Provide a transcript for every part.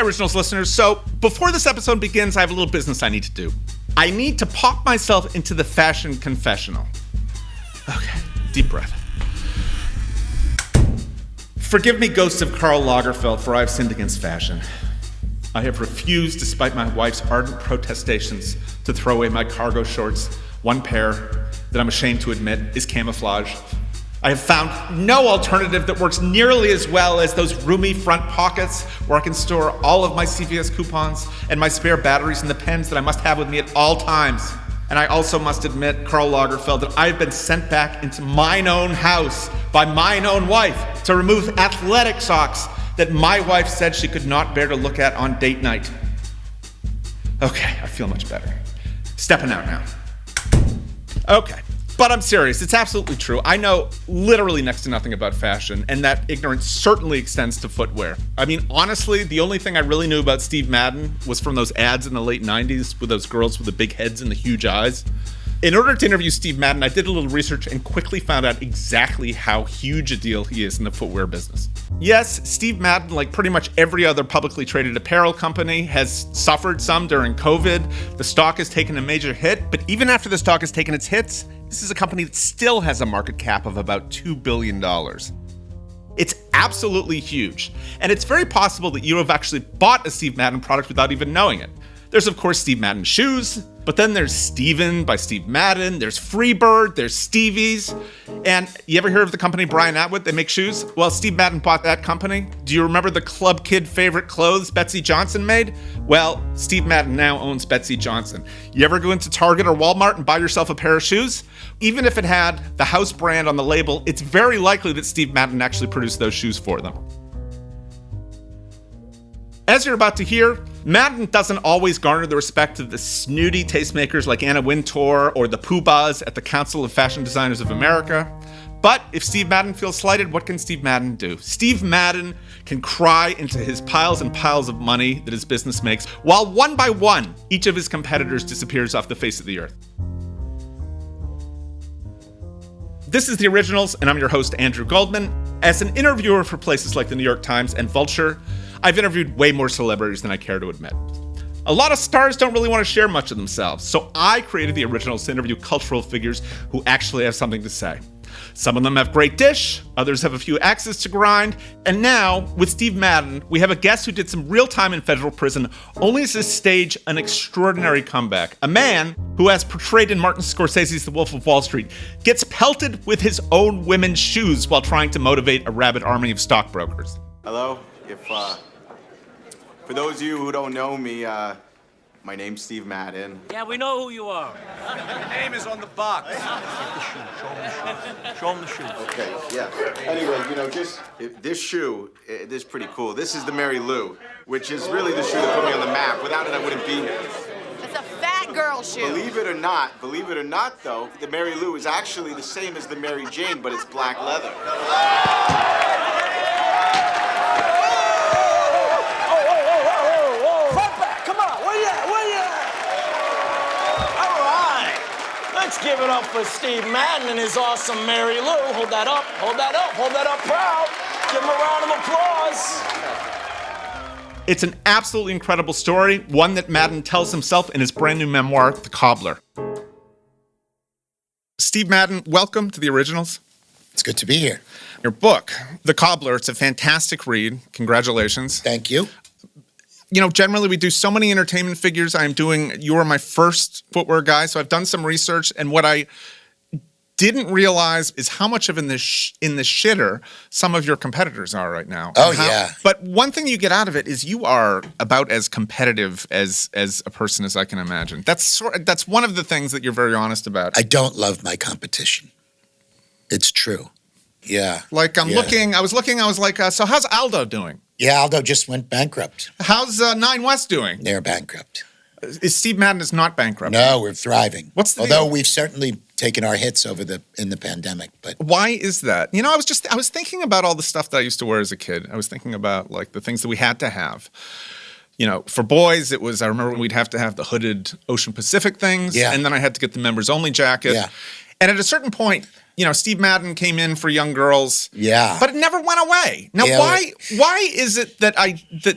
Originals listeners. So before this episode begins, I have a little business I need to do. I need to pop myself into the fashion confessional. Okay, deep breath. Forgive me, ghosts of Karl Lagerfeld, for I have sinned against fashion. I have refused, despite my wife's ardent protestations, to throw away my cargo shorts, one pair that I'm ashamed to admit is camouflage. I have found no alternative that works nearly as well as those roomy front pockets where I can store all of my CVS coupons and my spare batteries and the pens that I must have with me at all times. And I also must admit, Karl Lagerfeld, that I've been sent back into mine own house by mine own wife to remove athletic socks that my wife said she could not bear to look at on date night. Okay, I feel much better. Stepping out now. Okay. But I'm serious, it's absolutely true. I know literally next to nothing about fashion, and that ignorance certainly extends to footwear. I mean, honestly, the only thing I really knew about Steve Madden was from those ads in the late 90s with those girls with the big heads and the huge eyes. In order to interview Steve Madden, I did a little research and quickly found out exactly how huge a deal he is in the footwear business. Yes, Steve Madden, like pretty much every other publicly traded apparel company, has suffered some during COVID. The stock has taken a major hit, but even after the stock has taken its hits, this is a company that still has a market cap of about $2 billion. It's absolutely huge, and it's very possible that you have actually bought a Steve Madden product without even knowing it. There's, of course, Steve Madden shoes, but then there's Steven by Steve Madden, there's Freebird, there's Stevie's, and you ever hear of the company Brian Atwood? They make shoes? Well, Steve Madden bought that company. Do you remember the club kid favorite clothes Betsy Johnson made? Well, Steve Madden now owns Betsy Johnson. You ever go into Target or Walmart and buy yourself a pair of shoes? Even if it had the house brand on the label, it's very likely that Steve Madden actually produced those shoes for them. As you're about to hear, Madden doesn't always garner the respect of the snooty tastemakers like Anna Wintour or the poobahs at the Council of Fashion Designers of America. But if Steve Madden feels slighted, what can Steve Madden do? Steve Madden can cry into his piles and piles of money that his business makes, while one by one, each of his competitors disappears off the face of the earth. This is The Originals, and I'm your host, Andrew Goldman. As an interviewer for places like the New York Times and Vulture, I've interviewed way more celebrities than I care to admit. A lot of stars don't really want to share much of themselves, so I created The Originals to interview cultural figures who actually have something to say. Some of them have great dish, others have a few axes to grind, and now, with Steve Madden, we have a guest who did some real time in federal prison only to stage an extraordinary comeback. A man who, as portrayed in Martin Scorsese's The Wolf of Wall Street, gets pelted with his own women's shoes while trying to motivate a rabid army of stockbrokers. Hello, for those of you who don't know me, my name's Steve Madden. Yeah, we know who you are. Your name is on the box. Show him the shoe. Okay, yeah. Anyway, this shoe, this is pretty cool. This is the Mary Lou, which is really the shoe that put me on the map. Without it, I wouldn't be here. It's a fat girl shoe. Believe it or not, though, the Mary Lou is actually the same as the Mary Jane, but it's black leather. Let's give it up for Steve Madden and his awesome Mary Lou. Hold that up proud. Give him a round of applause. It's an absolutely incredible story, one that Madden tells himself in his brand new memoir, The Cobbler. Steve Madden, welcome to The Originals. It's good to be here. Your book, The Cobbler, it's a fantastic read. Congratulations. Thank you. Generally we do so many entertainment figures. You were my first footwear guy, so I've done some research, and what I didn't realize is how much of in the shitter some of your competitors are right now. Oh, yeah. But one thing you get out of it is you are about as competitive as a person as I can imagine. That's one of the things that you're very honest about. I don't love my competition. It's true. Yeah. Like I was like, so how's Aldo doing? Yeah, Aldo just went bankrupt. How's Nine West doing? They're bankrupt. Steve Madden is not bankrupt. No, we're thriving. What's the Although deal? We've certainly taken our hits in the pandemic, but why is that? I was thinking about all the stuff that I used to wear as a kid. I was thinking about like the things that we had to have. For boys, I remember when we'd have to have the hooded Ocean Pacific things, yeah. And then I had to get the members only jacket. Yeah. And at a certain point, Steve Madden came in for young girls. Yeah. But it never went away. Now, Yeah, why is it that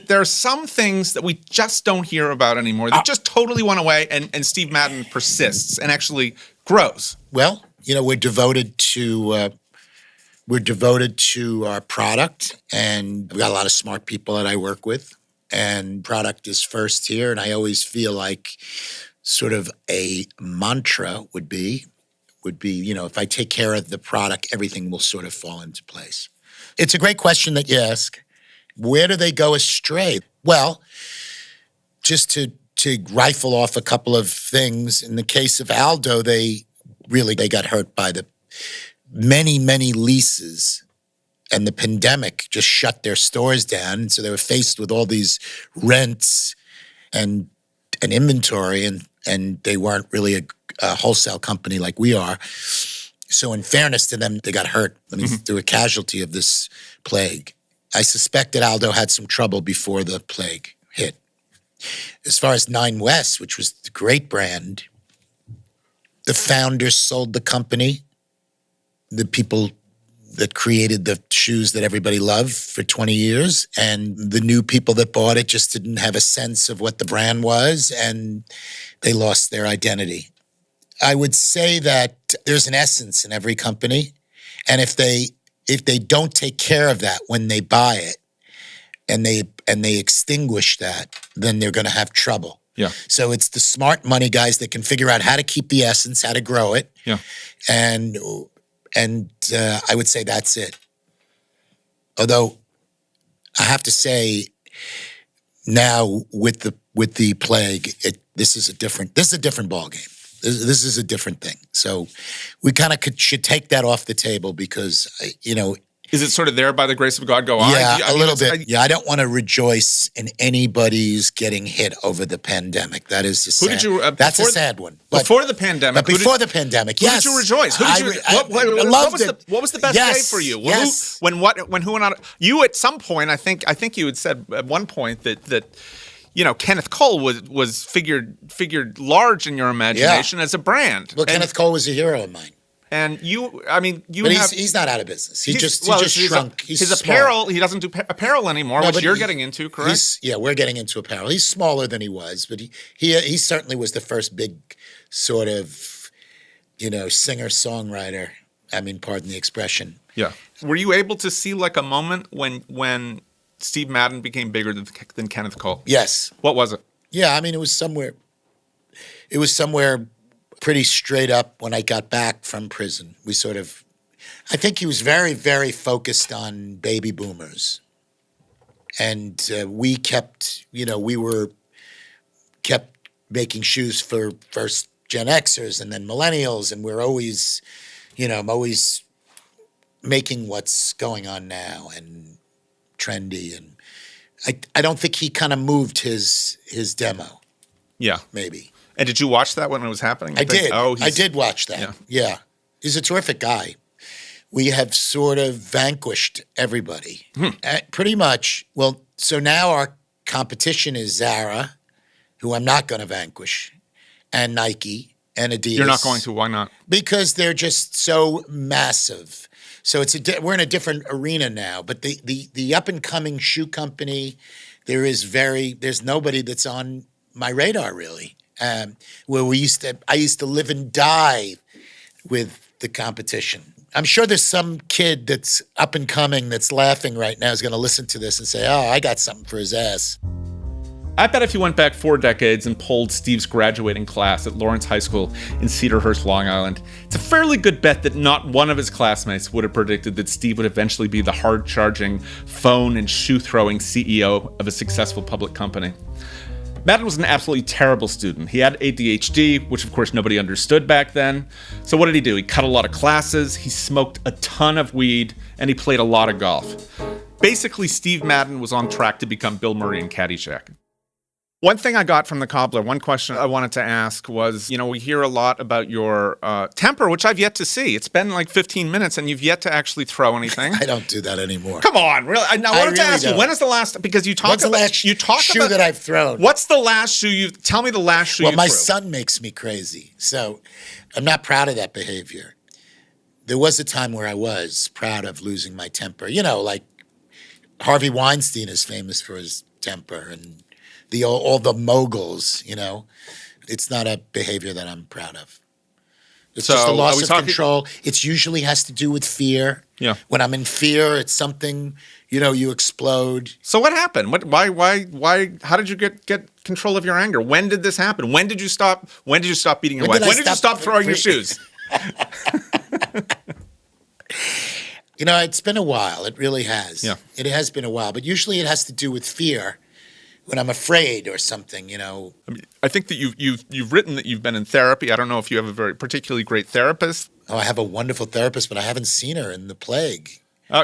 there are some things that we just don't hear about anymore that just totally went away, and Steve Madden persists and actually grows? Well, we're devoted to our product, and we got a lot of smart people that I work with, and product is first here. And I always feel like sort of a mantra would be, if I take care of the product, everything will sort of fall into place. It's a great question that you ask. Where do they go astray? Well, just to rifle off a couple of things, in the case of Aldo, they got hurt by the many, many leases, and the pandemic just shut their stores down. And so they were faced with all these rents and inventory, and they weren't really a wholesale company like we are. So in fairness to them, they got hurt. I mean, they were a casualty of this plague. I suspect that Aldo had some trouble before the plague hit. As far as Nine West, which was the great brand, the founders sold the company. The people that created the shoes that everybody loved for 20 years, and the new people that bought it just didn't have a sense of what the brand was, and they lost their identity. I would say that there's an essence in every company, and if they don't take care of that when they buy it, and they extinguish that, then they're going to have trouble. Yeah. So it's the smart money guys that can figure out how to keep the essence, how to grow it. Yeah. And I would say that's it. Although I have to say, now with the plague, this is a different ballgame. This is a different thing. So we kind of should take that off the table because Is it sort of there by the grace of God go on? Yeah, a little bit. I don't want to rejoice in anybody's getting hit over the pandemic. That is that's a sad one. But before the pandemic. But before the pandemic, yes. Who did you rejoice? What was the best day for you? Yes. You at some point, I think you had said at one point that Kenneth Cole was figured large in your imagination as a brand. Well, Kenneth Cole was a hero of mine. And he's not out of business. He just shrunk. His apparel, he doesn't do apparel anymore, which you're getting into, correct? We're getting into apparel. He's smaller than he was, but he certainly was the first big sort of, singer-songwriter. I mean, pardon the expression. Yeah. Were you able to see like a moment when Steve Madden became bigger than Kenneth Cole? Yes. What was it? Yeah, I mean, it was somewhere pretty straight up when I got back from prison. I think he was very, very focused on baby boomers. And we kept making shoes for first Gen Xers and then millennials. And we're always, I'm always making what's going on now and trendy. And I don't think he kind of moved his demo. Yeah. Maybe. And did you watch that when it was happening? I did. I did watch that. Yeah. He's a terrific guy. We have sort of vanquished everybody. Pretty much. Well, so now our competition is Zara, who I'm not going to vanquish, and Nike and Adidas. You're not going to? Why not? Because they're just so massive. So we're in a different arena now. But the up-and-coming shoe company, there's nobody that's on my radar, really. Where I used to live and die with the competition. I'm sure there's some kid that's up and coming that's laughing right now is going to listen to this and say, "Oh, I got something for his ass." I bet if you went back 4 decades and polled Steve's graduating class at Lawrence High School in Cedarhurst, Long Island, it's a fairly good bet that not one of his classmates would have predicted that Steve would eventually be the hard-charging, phone and shoe-throwing CEO of a successful public company. Madden was an absolutely terrible student. He had ADHD, which of course nobody understood back then. So what did he do? He cut a lot of classes, he smoked a ton of weed, and he played a lot of golf. Basically, Steve Madden was on track to become Bill Murray in Caddyshack. One thing I got from the cobbler, one question I wanted to ask was, we hear a lot about your temper, which I've yet to see. It's been like 15 minutes and you've yet to actually throw anything. I don't do that anymore. Come on, really? I wanted to ask you, when is the last, because you talk about... What's the last shoe that I've thrown? What's the last shoe tell me the last shoe you threw. Well, my son makes me crazy, so I'm not proud of that behavior. there was a time where I was proud of losing my temper. You know, like Harvey Weinstein is famous for his temper, and all the moguls, you know. It's not a behavior that I'm proud of. It's just a So, are loss we of talking- control. It usually has to do with fear. Yeah. When I'm in fear, it's something, you know, you explode. So what happened? Why? How did you get control of your anger? When did this happen? When did you stop beating your When wife? did I When did you stop stop throwing your shoes? You know, it's been a while. It really has. Yeah. It has been a while. But usually it has to do with fear. When I'm afraid or something, you know. I think that you've written that you've been in therapy. I don't know if you have a very particularly great therapist. Oh, I have a wonderful therapist, but I haven't seen her in the plague.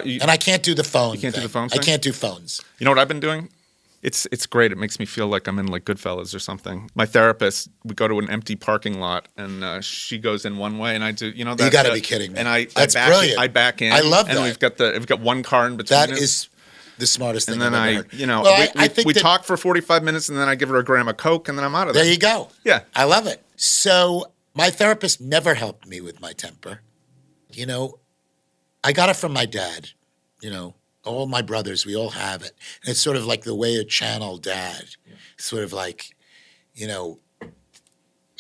You And I can't do the phone. You can't do thing. the phone I thing? can't do phones. know what I've been doing? It's great. It makes me feel like I'm in like Goodfellas or something. My therapist, we go to an empty parking lot, and she goes in one way, and I do. You know, You got to be kidding me. And That's back, brilliant. I back in. I love and that. we've got one car in between. That us. is the smartest thing And then I've ever heard. you know, Well, I think we that- talk for 45 minutes, and then I give her a gram of Coke, and then I'm out of there. There you go. Yeah. I love it. So my therapist never helped me with my temper. You know, I got it from my dad. You know, all my brothers, we all have it. And it's sort of like the way to channel dad. Sort of like, you know,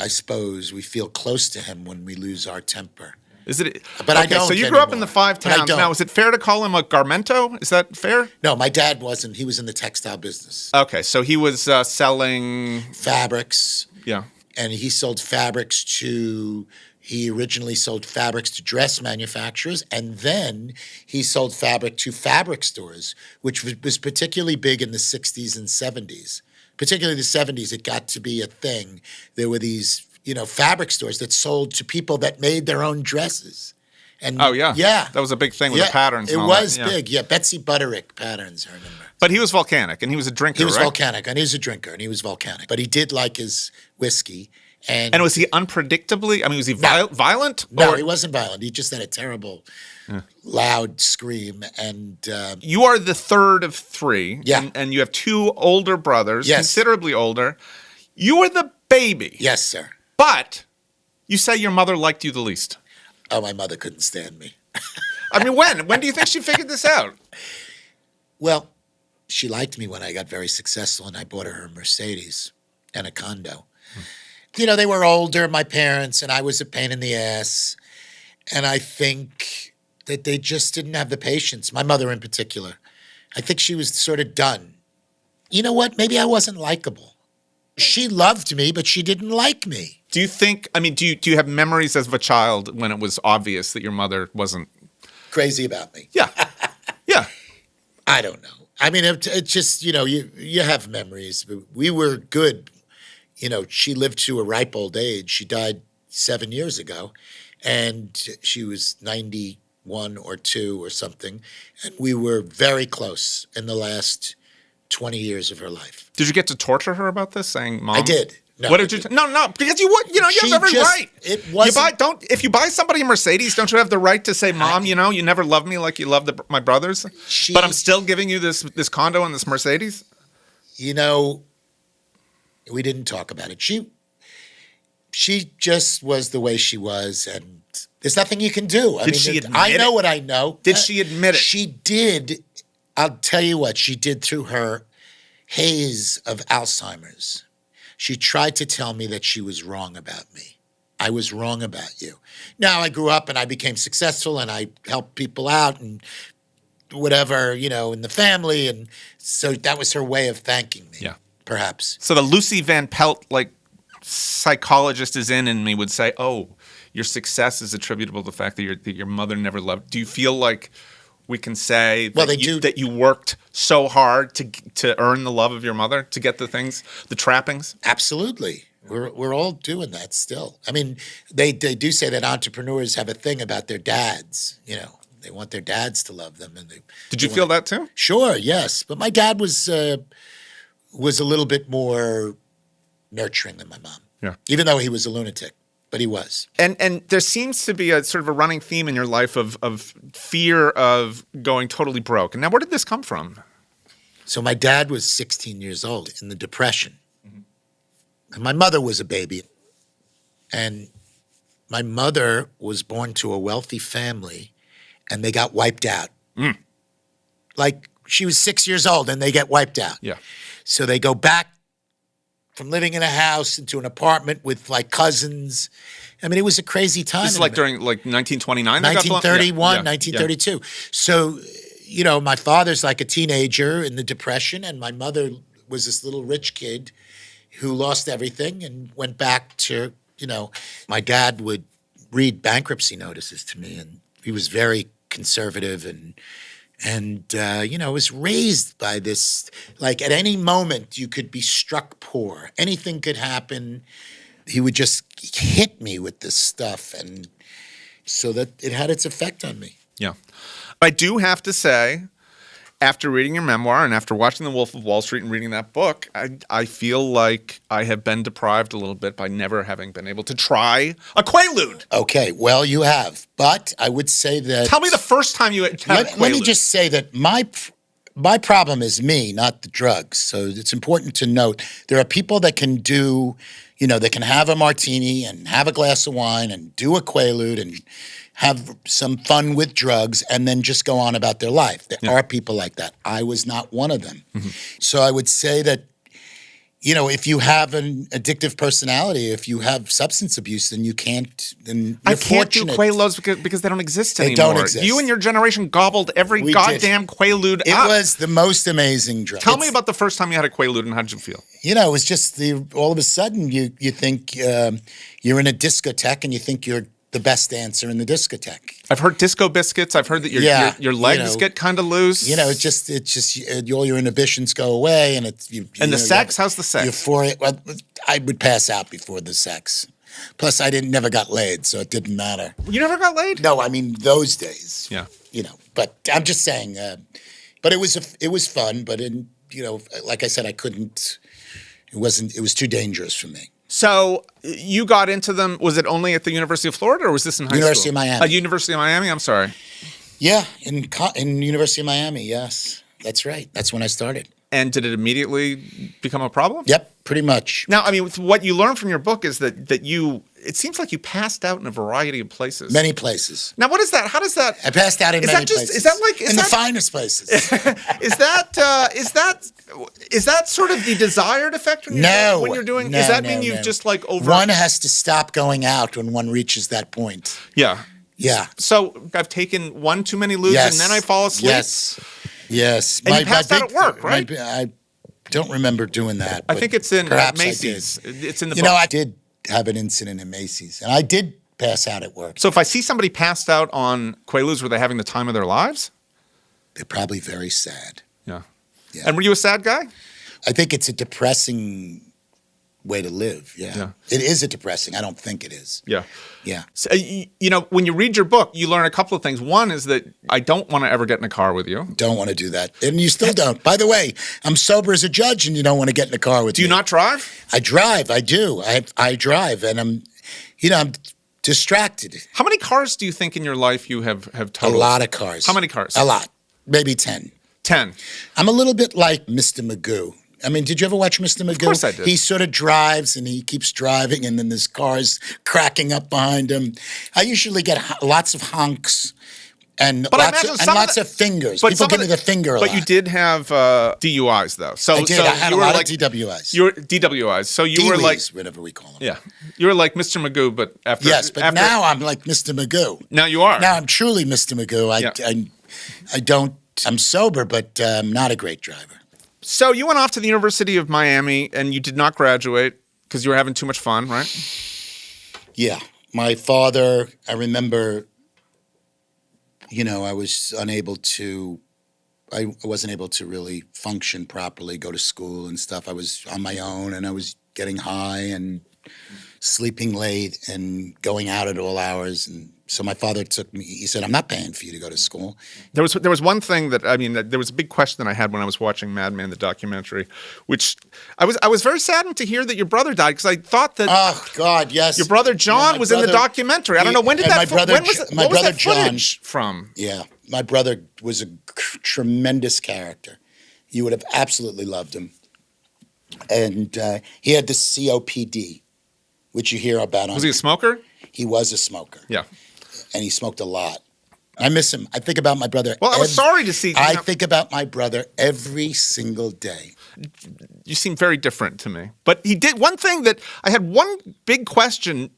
I suppose we feel close to him when we lose our temper. Is it? But I okay, don't So you grew up in anymore. the five But I towns. don't. Now, is it fair to call him a Garmento? Is that fair? No, my dad wasn't. He was in the textile business. Okay, so he was selling. Fabrics. Yeah. And he sold fabrics he originally sold fabrics to dress manufacturers, and then he sold fabric to fabric stores, which was particularly big in the 60s and 70s. Particularly the 70s, it got to be a thing. There were these, you know, fabric stores that sold to people that made their own dresses. And Oh yeah. Yeah. That was a big thing with the patterns. It and all was that. Yeah. big. Yeah, Betsy Butterick patterns, I remember. But he was volcanic, and he was a drinker. He was right? volcanic, and he was a drinker, and he was volcanic. But he did like his whiskey. And was he unpredictably? I mean, was he violent? No, Or- he wasn't violent. He just had a terrible, loud scream. And You are the third of three. Yeah. And you have two older brothers, Yes. considerably older. You were the baby. yes, sir. But you say your mother liked you the least. Oh, my mother couldn't stand me. I mean, when? When do you think she figured this out? Well, she liked me when I got very successful, and I bought her a Mercedes and a condo. You know, they were older, my parents, and I was a pain in the ass. And I think that they just didn't have the patience, my mother in particular. I think she was sort of done. You know what? Maybe I wasn't likable. She loved me, but she didn't like me. Do you think, I mean, do you have memories as a child when it was obvious that your mother wasn't? Crazy about me. Yeah. Yeah. I don't know. I mean, it just, you know, you have memories. But we were good. You know, she lived to a ripe old age. She died 7 years ago, and she was 91 or 2 or something. And we were very close in the last 20 years of her life. Did you get to torture her about this, saying, "Mom"? I did. No, What did you? No, because you would. You know, you She have every just- right. it You wasn't- if you buy somebody a Mercedes, don't you have the right to say, "Mom, you know, you never loved me like you loved my brothers, but I'm still giving you this condo and this Mercedes"? You know, we didn't talk about it. She just was the way she was, and there's nothing you can do. Did she admit I know it? what I know. Did she admit it? She did. I'll tell you what she did through her haze of Alzheimer's. She tried to tell me that she was wrong about me. I was wrong about you. Now I grew up and I became successful and I helped people out and whatever, you know, in the family. And so that was her way of thanking me. Yeah. Perhaps. So the Lucy Van Pelt, like, psychologist is in me would say, "Oh, your success is attributable to the fact that your mother never loved." Do you feel like we can say Well, that, that you worked so hard to earn the love of your mother, to get the things, the trappings? Absolutely. We're all doing that still. I mean, they do say that entrepreneurs have a thing about their dads. You know, they want their dads to love them. And Did you feel that too? Sure, yes. But my dad was a little bit more nurturing than my mom. Yeah. Even though he was a lunatic, but he was. And there seems to be a sort of a running theme in your life of fear of going totally broke. And now, where did this come from? So my dad was 16 years old in the Depression. And my mother was a baby. And My mother was born to a wealthy family, and they got wiped out. Like, she was 6 years old, and they get wiped out. Yeah. So they go back from living in a house into an apartment with, like, cousins. I mean, it was a crazy time. This is like during, like, 1929? 1931, Yeah. 1932. So, you know, my father's like a teenager in the Depression, and my mother was this little rich kid who lost everything and went back to, you know, my dad would read bankruptcy notices to me, and he was very conservative and you know, was raised by this, like, at any moment you could be struck poor. Anything could happen. He would just hit me with this stuff, and so that it had its effect on me. Yeah. I do have to say, after reading your memoir and after watching The Wolf of Wall Street and reading that book, I feel like I have been deprived a little bit by never having been able to try a Quaalude. Okay, well, you have. But I would say that... Tell me the first time you had Quaalude. Let me just say that my problem is me, not the drugs. So it's important to note there are people that can do, you know, they can have a martini and have a glass of wine and do a Quaalude and have some fun with drugs and then just go on about their life. There are people like that. I was not one of them. So I would say that, you know, if you have an addictive personality, if you have substance abuse, then you can't. Then you're I can't fortunate. do Quaaludes because they don't exist anymore. They don't exist. You and your generation gobbled every We goddamn Quaalude It up. was the most amazing drug. Tell me about the first time you had a Quaalude and how did you feel? You know, it was just all of a sudden you think you're in a discotheque and you think you're the best dancer in the discotheque. I've heard disco biscuits. I've heard that your legs get kind of loose. You know, it's just all your inhibitions go away, and it's And the sex? How's the sex? Euphoria. Well, I would pass out before the sex. Plus, I never got laid, so it didn't matter. You never got laid? No, I mean those days. Yeah. You know, but I'm just saying. But it was fun. But you know, like I said, I couldn't. It was too dangerous for me. So you got into them, was it only at the University of Florida or was this in high University school? of Miami. University of Miami, I'm sorry. Yeah, in University of Miami, yes. That's right. That's when I started. And did it immediately become a problem? Yep, pretty much. Now, I mean, what you learned from your book is that it seems like you passed out in a variety of places. Many places. Now, what is that? How does that? I passed out in many places. Is that like in the finest places? Is that sort of the desired effect when you're doing? No, does that no, mean you've no. just like over? One has to stop going out when one reaches that point. Yeah. Yeah. So I've taken one too many ludes and then I fall asleep. Yes. And you passed out at work, right? I don't remember doing that. I think it's in perhaps Macy's. I did. It's in the You book. know, I did have an incident in Macy's, and I did pass out at work. So if I see somebody passed out on Quaaludes, were they having the time of their lives? They're probably very sad. Yeah. Yeah. And were you a sad guy? I think it's a depressing way to live. Yeah. It is a depressing. I don't think it is. Yeah. Yeah. So, you know, when you read your book, you learn a couple of things. One is that I don't want to ever get in a car with you. Don't want to do that. And you still don't. By the way, I'm sober as a judge and you don't want to get in a car with me. Do you not drive? I drive. I do. I drive and I'm distracted. How many cars do you think in your life you have totaled? A lot of cars. How many cars? A lot. Maybe 10. 10. I'm a little bit like Mr. Magoo. I mean, did you ever watch Mr. Magoo? Of course I did. He sort of drives and he keeps driving and then there's cars cracking up behind him. I usually get lots of honks and lots of fingers. People give me the finger a lot. But you did have DUIs though. So I did. So I had you a were lot like, of DWIs. You were DWIs. So you were like whatever we call them. Yeah. You were like Mr. Magoo, but after Yes, but now I'm like Mr. Magoo. Now you are. Now I'm truly Mr. Magoo. I don't. I'm sober, but I'm not a great driver. So you went off to the University of Miami and you did not graduate because you were having too much fun, right? Yeah. My father, I remember, I was unable to, I wasn't able to really function properly, go to school and stuff. I was on my own and I was getting high and sleeping late and going out at all hours. And so my father took me, he said, I'm not paying for you to go to school. There was one thing there was a big question that I had when I was watching Mad Men, the documentary, which I was very saddened to hear that your brother died because I thought that. Oh God, yes. Your brother John was in the documentary. I don't know when did that. What was that footage from? Yeah, my brother was a tremendous character. You would have absolutely loved him, and he had this COPD, which you hear about. Was he a smoker? He was a smoker. Yeah. And he smoked a lot. I miss him. I think about my brother. Well, I was sorry to see. I think about my brother every single day. You seem very different to me. But he did one thing that I had one big question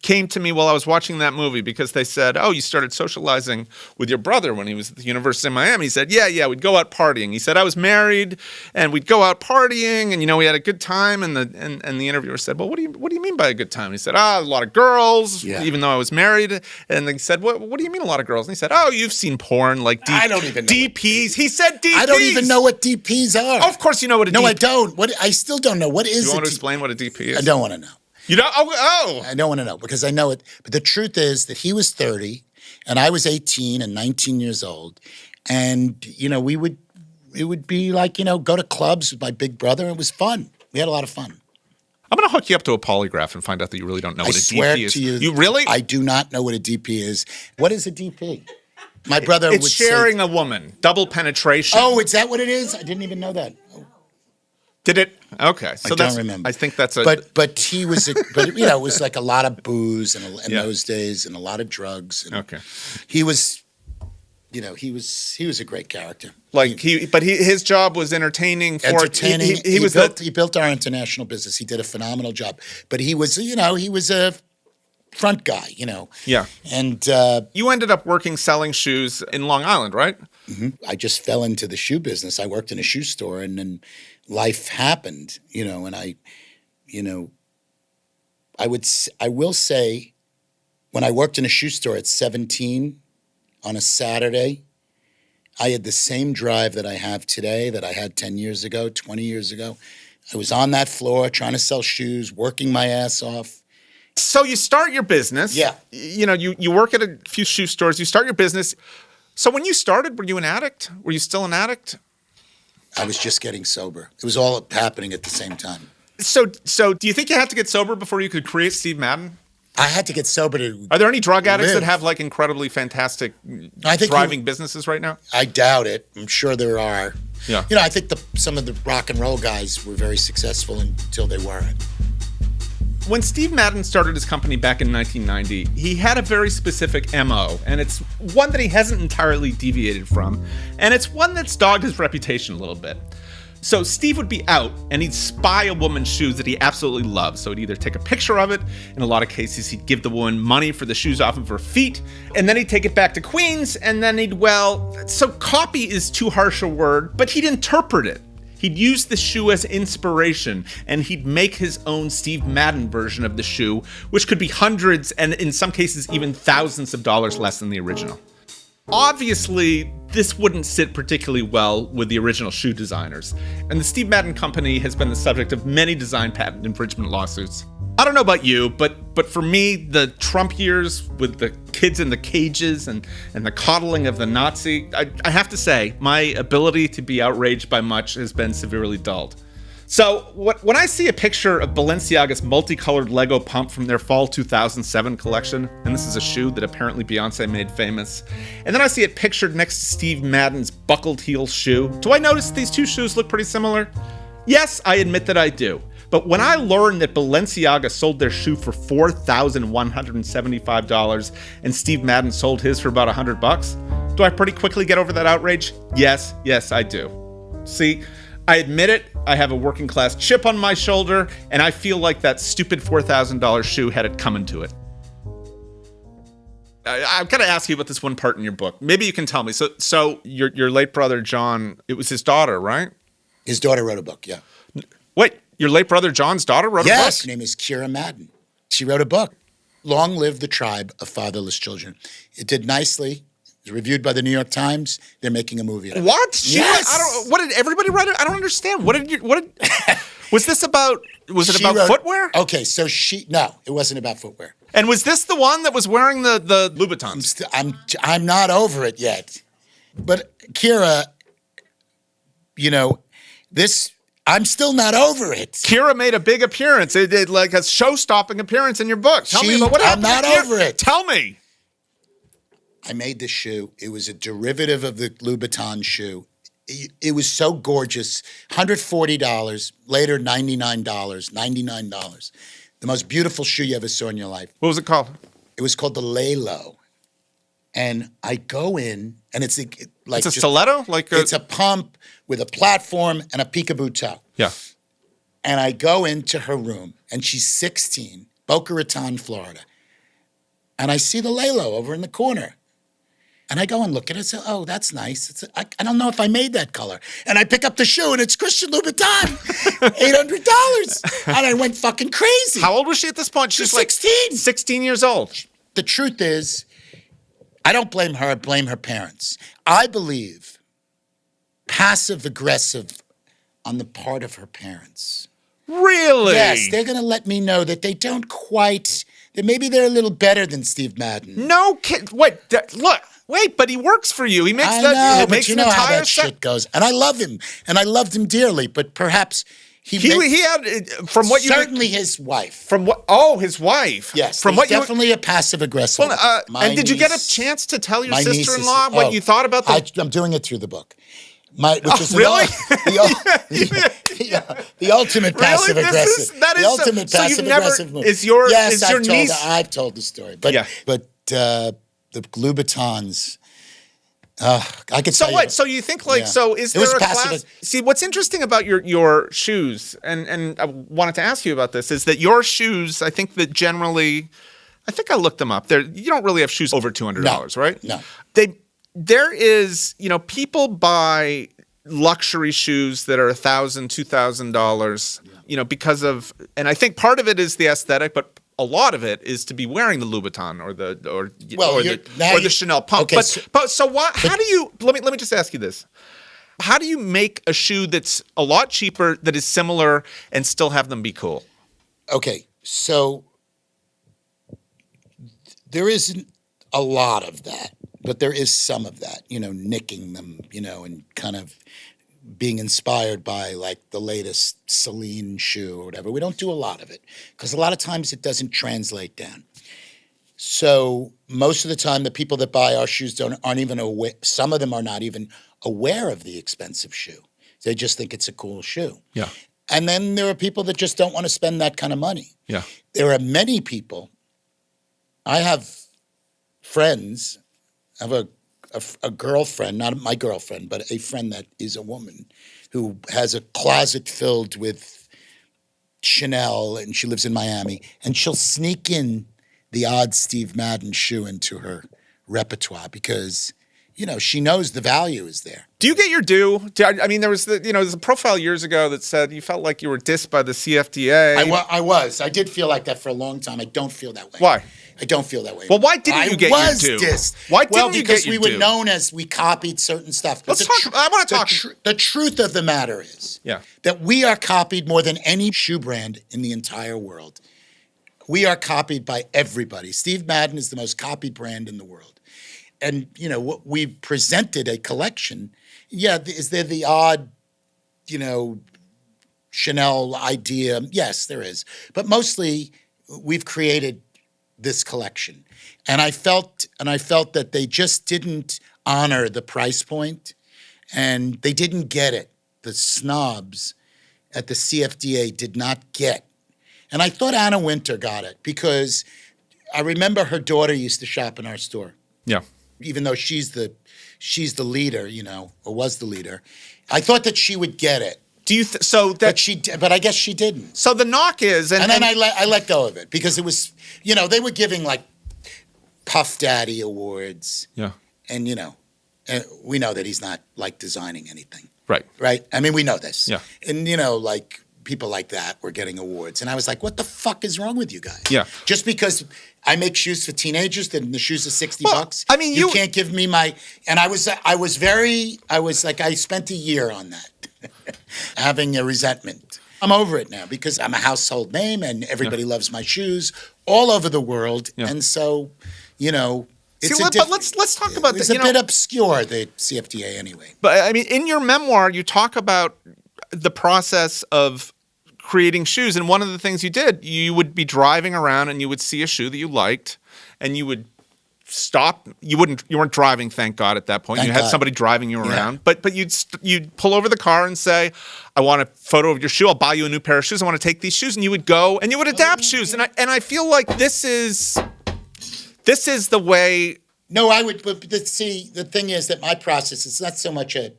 came to me while I was watching that movie because they said, oh, you started socializing with your brother when he was at the University of Miami. He said, yeah, we'd go out partying. He said, I was married and we'd go out partying and, we had a good time. And the interviewer said, well, what do you mean by a good time? And he said, a lot of girls, even though I was married. And they said, what do you mean a lot of girls? And he said, oh, you've seen porn, like I don't even know DPs. He said DPs. I don't even know what DPs are. Oh, of course you know what a DP is. No, I don't. I still don't know. What is it? You want to explain what a DP is? I don't want to know. You don't? Oh. I don't want to know because I know it. But the truth is that he was 30 and I was 18 and 19 years old. And, it would be like, go to clubs with my big brother. It was fun. We had a lot of fun. I'm going to hook you up to a polygraph and find out that you really don't know what a DP is. I swear to you. You really? I do not know what a DP is. What is a DP? My brother would say. It's sharing a woman. Double penetration. Oh, is that what it is? I didn't even know that. Did it? Okay. So I don't remember. I think that's a. But he was, it was like a lot of booze in those days and a lot of drugs. And okay. He was, he was a great character. His job was entertaining. He built our international business. He did a phenomenal job. But he was, he was a front guy, Yeah. And you ended up selling shoes in Long Island, right? Mm-hmm. I just fell into the shoe business. I worked in a shoe store, and then life happened, and I will say, when I worked in a shoe store at 17 on a Saturday, I had the same drive that I have today that I had 10 years ago, 20 years ago. I was on that floor trying to sell shoes, working my ass off. So you start your business. Yeah. You work at a few shoe stores. You start your business. So when you started, were you an addict? Were you still an addict? I was just getting sober. It was all happening at the same time. So do you think you had to get sober before you could create Steve Madden? I had to get sober to. Are there any drug addicts that have incredibly fantastic thriving businesses right now? I doubt it. I'm sure there are. Yeah. I think some of the rock and roll guys were very successful until they weren't. When Steve Madden started his company back in 1990, he had a very specific MO, and it's one that he hasn't entirely deviated from, and it's one that's dogged his reputation a little bit. So Steve would be out, and he'd spy a woman's shoes that he absolutely loved. So he'd either take a picture of it, in a lot of cases he'd give the woman money for the shoes off of her feet, and then he'd take it back to Queens, and then so copy is too harsh a word, but he'd interpret it. He'd use the shoe as inspiration, and he'd make his own Steve Madden version of the shoe, which could be hundreds and in some cases even thousands of dollars less than the original. Obviously, this wouldn't sit particularly well with the original shoe designers, and the Steve Madden Company has been the subject of many design patent infringement lawsuits. I don't know about you, but for me, the Trump years with the kids in the cages and the coddling of the Nazi, I have to say, my ability to be outraged by much has been severely dulled. So when I see a picture of Balenciaga's multicolored Lego pump from their fall 2007 collection, and this is a shoe that apparently Beyonce made famous, and then I see it pictured next to Steve Madden's buckled heel shoe, do I notice these two shoes look pretty similar? Yes, I admit that I do. But when I learned that Balenciaga sold their shoe for $4,175 and Steve Madden sold his for about $100, do I pretty quickly get over that outrage? Yes, I do. See, I admit it, I have a working class chip on my shoulder, and I feel like that stupid $4,000 shoe had it coming to it. I've got to ask you about this one part in your book. Maybe you can tell me. So your late brother, John, it was his daughter, right? His daughter wrote a book, yeah. Wait, your late brother John's daughter wrote a book? Yes, her name is Kira Madden. She wrote a book, Long Live the Tribe of Fatherless Children. It did nicely. It was reviewed by the New York Times. They're making a movie out of it. What? Yes. What did everybody write it? I don't understand. Was this about, was it about footwear? Okay, so no, it wasn't about footwear. And was this the one that was wearing the Louboutins? I'm not over it yet. But Kira, I'm still not over it. Kira made a big appearance. It did like a show-stopping appearance in your book. Tell me about what happened. I'm not over it. Tell me. I made this shoe. It was a derivative of the Louboutin shoe. It was so gorgeous. $140, later $99. The most beautiful shoe you ever saw in your life. What was it called? It was called the Lalo. And I go in, and it's like It's a stiletto? It's a pump with a platform and a peekaboo toe. Yeah. And I go into her room, and she's 16, Boca Raton, Florida. And I see the Lalo over in the corner. And I go and look at it and say, oh, that's nice. I don't know if I made that color. And I pick up the shoe, and it's Christian Louboutin, $800. And I went fucking crazy. How old was she at this point? She's 16. 16 years old. The truth is, I don't blame her. I blame her parents. I believe passive-aggressive on the part of her parents. Really? Yes, they're going to let me know that they don't quite, that maybe they're a little better than Steve Madden. No kid. Wait, but he works for you. He makes I that. know, He but makes you an know how entire that shit goes. And I love him, and I loved him dearly, but perhaps he had from what you certainly his wife. From what? Oh, his wife. Yes, From what definitely a passive-aggressive. Well, and did you get a chance to tell your sister-in-law what you thought about the? I'm doing it through the book. Which is really? The ultimate passive-aggressive. The ultimate passive-aggressive move. Yes, I've told the story. But the Louboutins, I could So tell what? you. So you think is there a class? See, what's interesting about your shoes, and I wanted to ask you about this, is that your shoes, I think that generally, I think I looked them up. You don't really have shoes over $200, right? No. There is, people buy luxury shoes that are $1,000, $2,000, because of, and I think part of it is the aesthetic, but a lot of it is to be wearing the Louboutin or the Chanel pump. Okay, How do you? Let me just ask you this: how do you make a shoe that's a lot cheaper that is similar and still have them be cool? Okay, so there isn't a lot of that. But there is some of that, nicking them, and kind of being inspired by like the latest Celine shoe or whatever. We don't do a lot of it because a lot of times it doesn't translate down. So most of the time, the people that buy our shoes aren't even aware. Some of them are not even aware of the expensive shoe. They just think it's a cool shoe. Yeah. And then there are people that just don't want to spend that kind of money. Yeah. There are many people. I have friends. I have a girlfriend, not my girlfriend, but a friend that is a woman who has a closet filled with Chanel, and she lives in Miami, and she'll sneak in the odd Steve Madden shoe into her repertoire because, she knows the value is there. Do you get your due? I mean, there was there's a profile years ago that said you felt like you were dissed by the CFDA. I was. I did feel like that for a long time. I don't feel that way. Why? I don't feel that way. Well, why didn't you get your due? I was dissed. Why didn't you get because we were known as we copied certain stuff. But I want to talk. The truth of the matter is that we are copied more than any shoe brand in the entire world. We are copied by everybody. Steve Madden is the most copied brand in the world. And, we presented a collection. Yeah, is there the odd, Chanel idea? Yes, there is. But mostly we've created this collection. And I felt that they just didn't honor the price point, and they didn't get it. The snobs at the CFDA did not get. And I thought Anna Winter got it because I remember her daughter used to shop in our store. Yeah. Even though she's the leader, or was the leader. I thought that she would get it. Do you but I guess she didn't. So the knock is, and then I let go of it because it was, they were giving like Puff Daddy awards. Yeah. And we know that he's not like designing anything. Right. Right. I mean, we know this. Yeah. And like people like that were getting awards, and I was like, what the fuck is wrong with you guys? Yeah. Just because I make shoes for teenagers, then the shoes are $60. I mean, you can't give me my. And I spent a year on that. Having a resentment. I'm over it now because I'm a household name and everybody loves my shoes all over the world. Yeah. And so, but let's talk about this. It's a bit obscure, the CFDA anyway. But I mean, in your memoir, you talk about the process of creating shoes. And one of the things you did, you would be driving around and you would see a shoe that you liked and you would stop. You weren't driving, thank God, at that point. Thank you had God. somebody driving you Yeah. around. But you'd pull over the car and say, I want a photo of your shoe. I'll buy you a new pair of shoes. I want to take these shoes. And you would go and you would adapt shoes. And I feel like this is the way. No, I would. But see, the thing is that my process is not so much a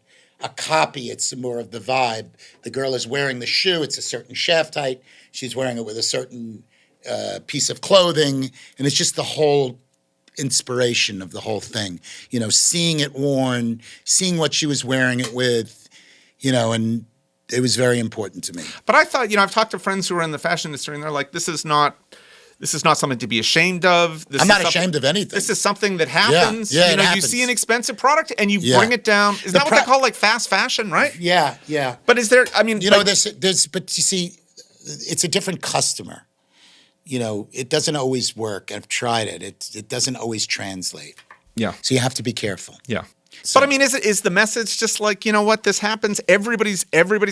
copy. It's more of the vibe. The girl is wearing the shoe. It's a certain shaft height. She's wearing it with a certain piece of clothing, and it's just the whole inspiration of the whole thing. You know, seeing it worn, seeing what she was wearing it with, you know, and it was very important to me. But I thought, I've talked to friends who are in the fashion industry, and they're like, this is not something to be ashamed of. I'm not ashamed of anything. This is something that happens. Yeah, it you happens. see an expensive product and you Yeah. bring it down. Is that what they call like fast fashion, right? Yeah, yeah. But is there? I mean, You know, but you see, it's a different customer. You know, it doesn't always work. I've tried it. It doesn't always translate. Yeah, So you have to be careful. yeah. But I mean, is the message just like, you know what, this happens? Everybody's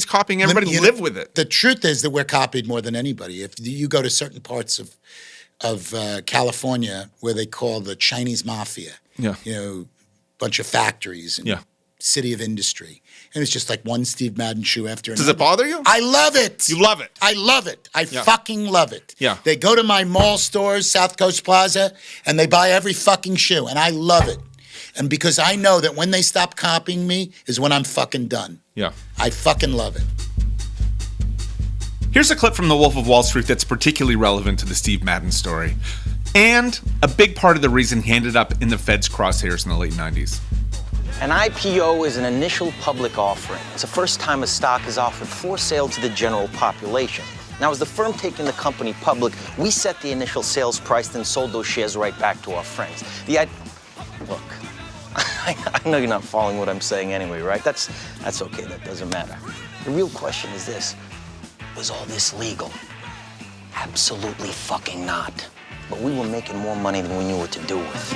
copying. Everybody You know, live with it. The truth is that we're copied more than anybody. If you go to certain parts of California where they call the Chinese mafia, Yeah. you know, bunch of factories and Yeah. city of industry, and it's just like one Steve Madden shoe after another. Does it bother you? I love it. You love it. I love it. I Yeah. fucking love it. Yeah. They go to my mall stores, South Coast Plaza, and they buy every fucking shoe, and I love it. And because I know that when they stop copying me is when I'm fucking done. Yeah. I fucking love it. Here's a clip from The Wolf of Wall Street that's particularly relevant to the Steve Madden story, and a big part of the reason he ended up in the Fed's crosshairs in the late 90s. An IPO is an initial public offering. It's the first time a stock is offered for sale to the general population. Now, as the firm taking the company public, we set the initial sales price, then sold those shares right back to our friends. Look, I know you're not following what I'm saying anyway, right? That's okay, that doesn't matter. The real question is this: was all this legal? Absolutely fucking not. But we were making more money than we knew what to do with.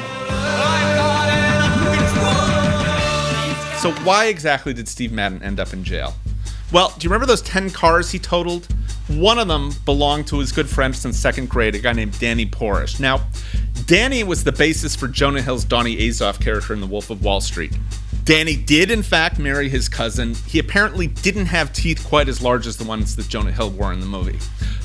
So why exactly did Steve Madden end up in jail? Well, do you remember those 10 cars he totaled? One of them belonged to his good friend since second grade, a guy named Danny Porish. Now, Danny was the basis for Jonah Hill's Donnie Azoff character in The Wolf of Wall Street. Danny did, in fact, marry his cousin. He apparently didn't have teeth quite as large as the ones that Jonah Hill wore in the movie.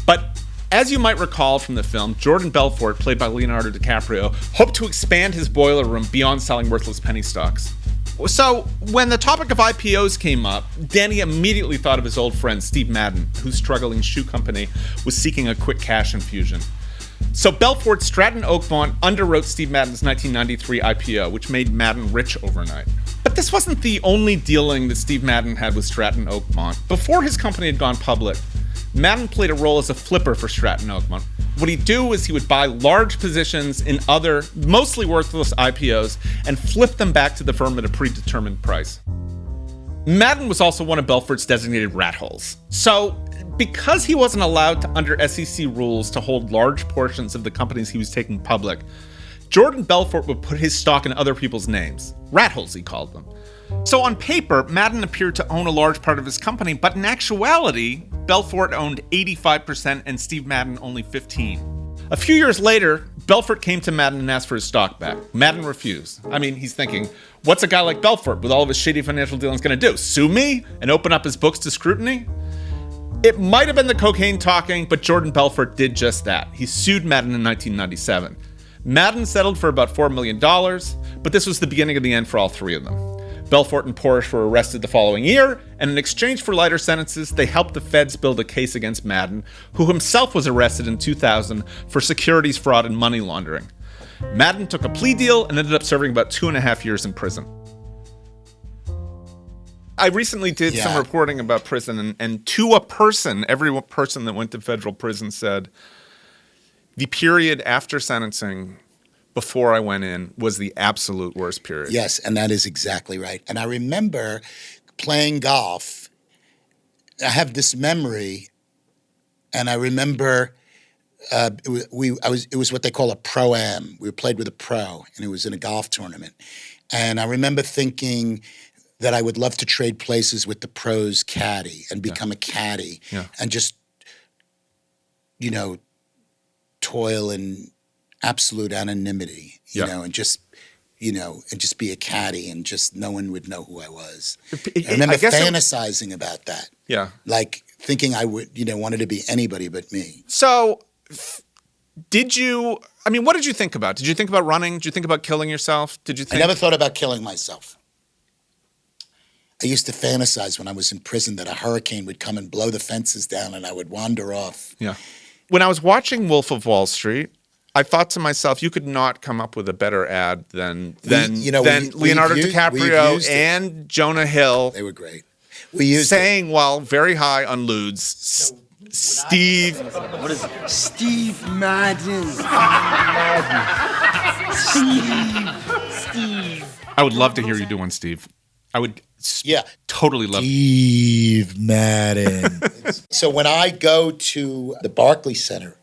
But as you might recall from the film, Jordan Belfort, played by Leonardo DiCaprio, hoped to expand his boiler room beyond selling worthless penny stocks. So when the topic of IPOs came up, Danny immediately thought of his old friend Steve Madden, whose struggling shoe company was seeking a quick cash infusion. So Belfort Stratton Oakmont underwrote Steve Madden's 1993 IPO, which made Madden rich overnight. But this wasn't the only dealing that Steve Madden had with Stratton Oakmont. Before his company had gone public, Madden played a role as a flipper for Stratton Oakmont. What he'd do is he would buy large positions in other, mostly worthless IPOs and flip them back to the firm at a predetermined price. Madden was also one of Belfort's designated rat holes. So, because he wasn't allowed to, under SEC rules, to hold large portions of the companies he was taking public, Jordan Belfort would put his stock in other people's names. Rat holes, he called them. So on paper, Madden appeared to own a large part of his company, but in actuality, Belfort owned 85% and Steve Madden only 15%. A few years later, Belfort came to Madden and asked for his stock back. Madden refused. I mean, he's thinking, what's a guy like Belfort with all of his shady financial dealings going to do? Sue me and open up his books to scrutiny? It might have been the cocaine talking, but Jordan Belfort did just that. He sued Madden in 1997. Madden settled for about $4 million, but this was the beginning of the end for all three of them. Belfort and Porish were arrested the following year, and in exchange for lighter sentences, they helped the feds build a case against Madden, who himself was arrested in 2000 for securities fraud and money laundering. Madden took a plea deal and ended up serving about 2.5 years in prison. I recently did some reporting about prison, and to a person, every person that went to federal prison said, the period after sentencing, before I went in, was the absolute worst period. Yes, and that is exactly right. And I remember playing golf. I have this memory, and I remember it was what they call a pro-am. We played with a pro, and it was in a golf tournament. And I remember thinking that I would love to trade places with the pro's caddy and become a caddy and just, toil and absolute anonymity, you Yeah. know, and just be a caddy and just no one would know who I was. I I remember guess fantasizing about that. Yeah. Like thinking I would, wanted to be anybody but me. So, what did you think about? Did you think about running? Did you think about killing yourself? Did you I think? never thought about killing myself. I used to fantasize when I was in prison that a hurricane would come and blow the fences down and I would wander off. Yeah. When I was watching Wolf of Wall Street, I thought to myself, you could not come up with a better ad than Leonardo DiCaprio and Jonah Hill. They were great. We used saying while very high on ludes, Steve. What is it? Steve Madden. Steve. I would love to hear you do one, Steve. I would totally love Steve Madden. So when I go to the Barclays Center,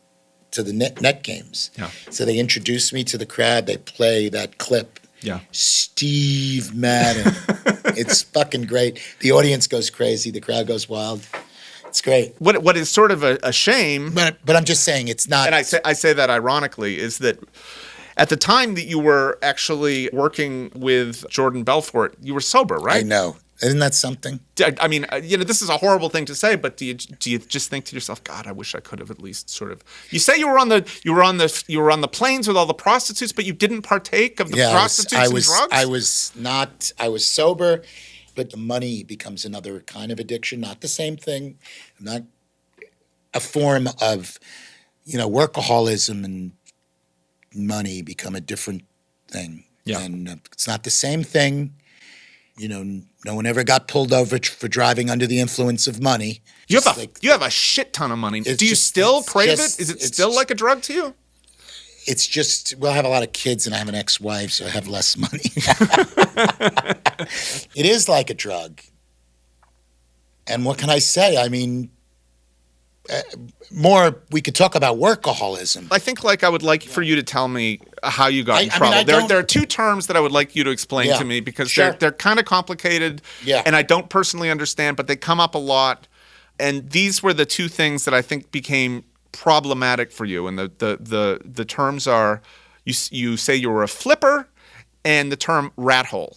to the net games, so they introduce me to the crowd, they play that clip. Yeah. Steve Madden. It's fucking great. The audience goes crazy. The crowd goes wild. It's great. What is sort of a shame, but I'm just saying it's not. And I say that ironically, is that at the time that you were actually working with Jordan Belfort, you were sober, right? I know. Isn't that something? I mean, this is a horrible thing to say, but do you just think to yourself, God, I wish I could have at least sort of. You say you were on the planes with all the prostitutes, but you didn't partake of the prostitutes and drugs? I was sober, but the money becomes another kind of addiction, not the same thing, not a form of, workaholism and money become a different thing. Yeah. And it's not the same thing. No one ever got pulled over for driving under the influence of money. You have a shit ton of money. Do you still crave it? Is it still like a drug to you? It's just, I have a lot of kids and I have an ex-wife, so I have less money. It is like a drug. And what can I say? I mean, we could talk about workaholism. I think I would like for you to tell me how you got in trouble. There are two terms that I would like you to explain to me because they're kind of complicated and I don't personally understand, but they come up a lot. And these were the two things that I think became problematic for you. And the terms are, you say you were a flipper and the term rat hole.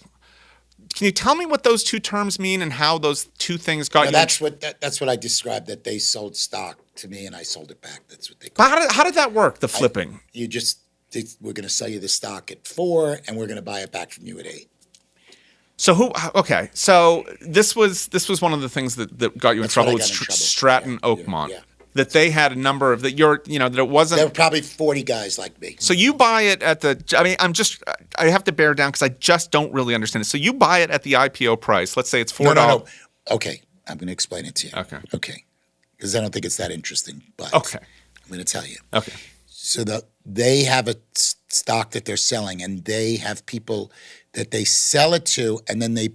Can you tell me what those two terms mean and how those two things got you? That's what I described, that they sold stock to me and I sold it back. That's what they call it. How did that work, the flipping? We're going to sell you the stock at 4 and we're going to buy it back from you at 8. So so this was one of the things that got you in trouble with Stratton Oakmont. Yeah. That they had a number of that it wasn't. There were probably 40 guys like me. So you buy it at I have to bear down because I just don't really understand it. So you buy it at the IPO price. Let's say it's $4. No. Okay, I'm going to explain it to you. Okay. Because I don't think it's that interesting. But okay, I'm going to tell you. Okay. So they have a stock that they're selling, and they have people that they sell it to, and then they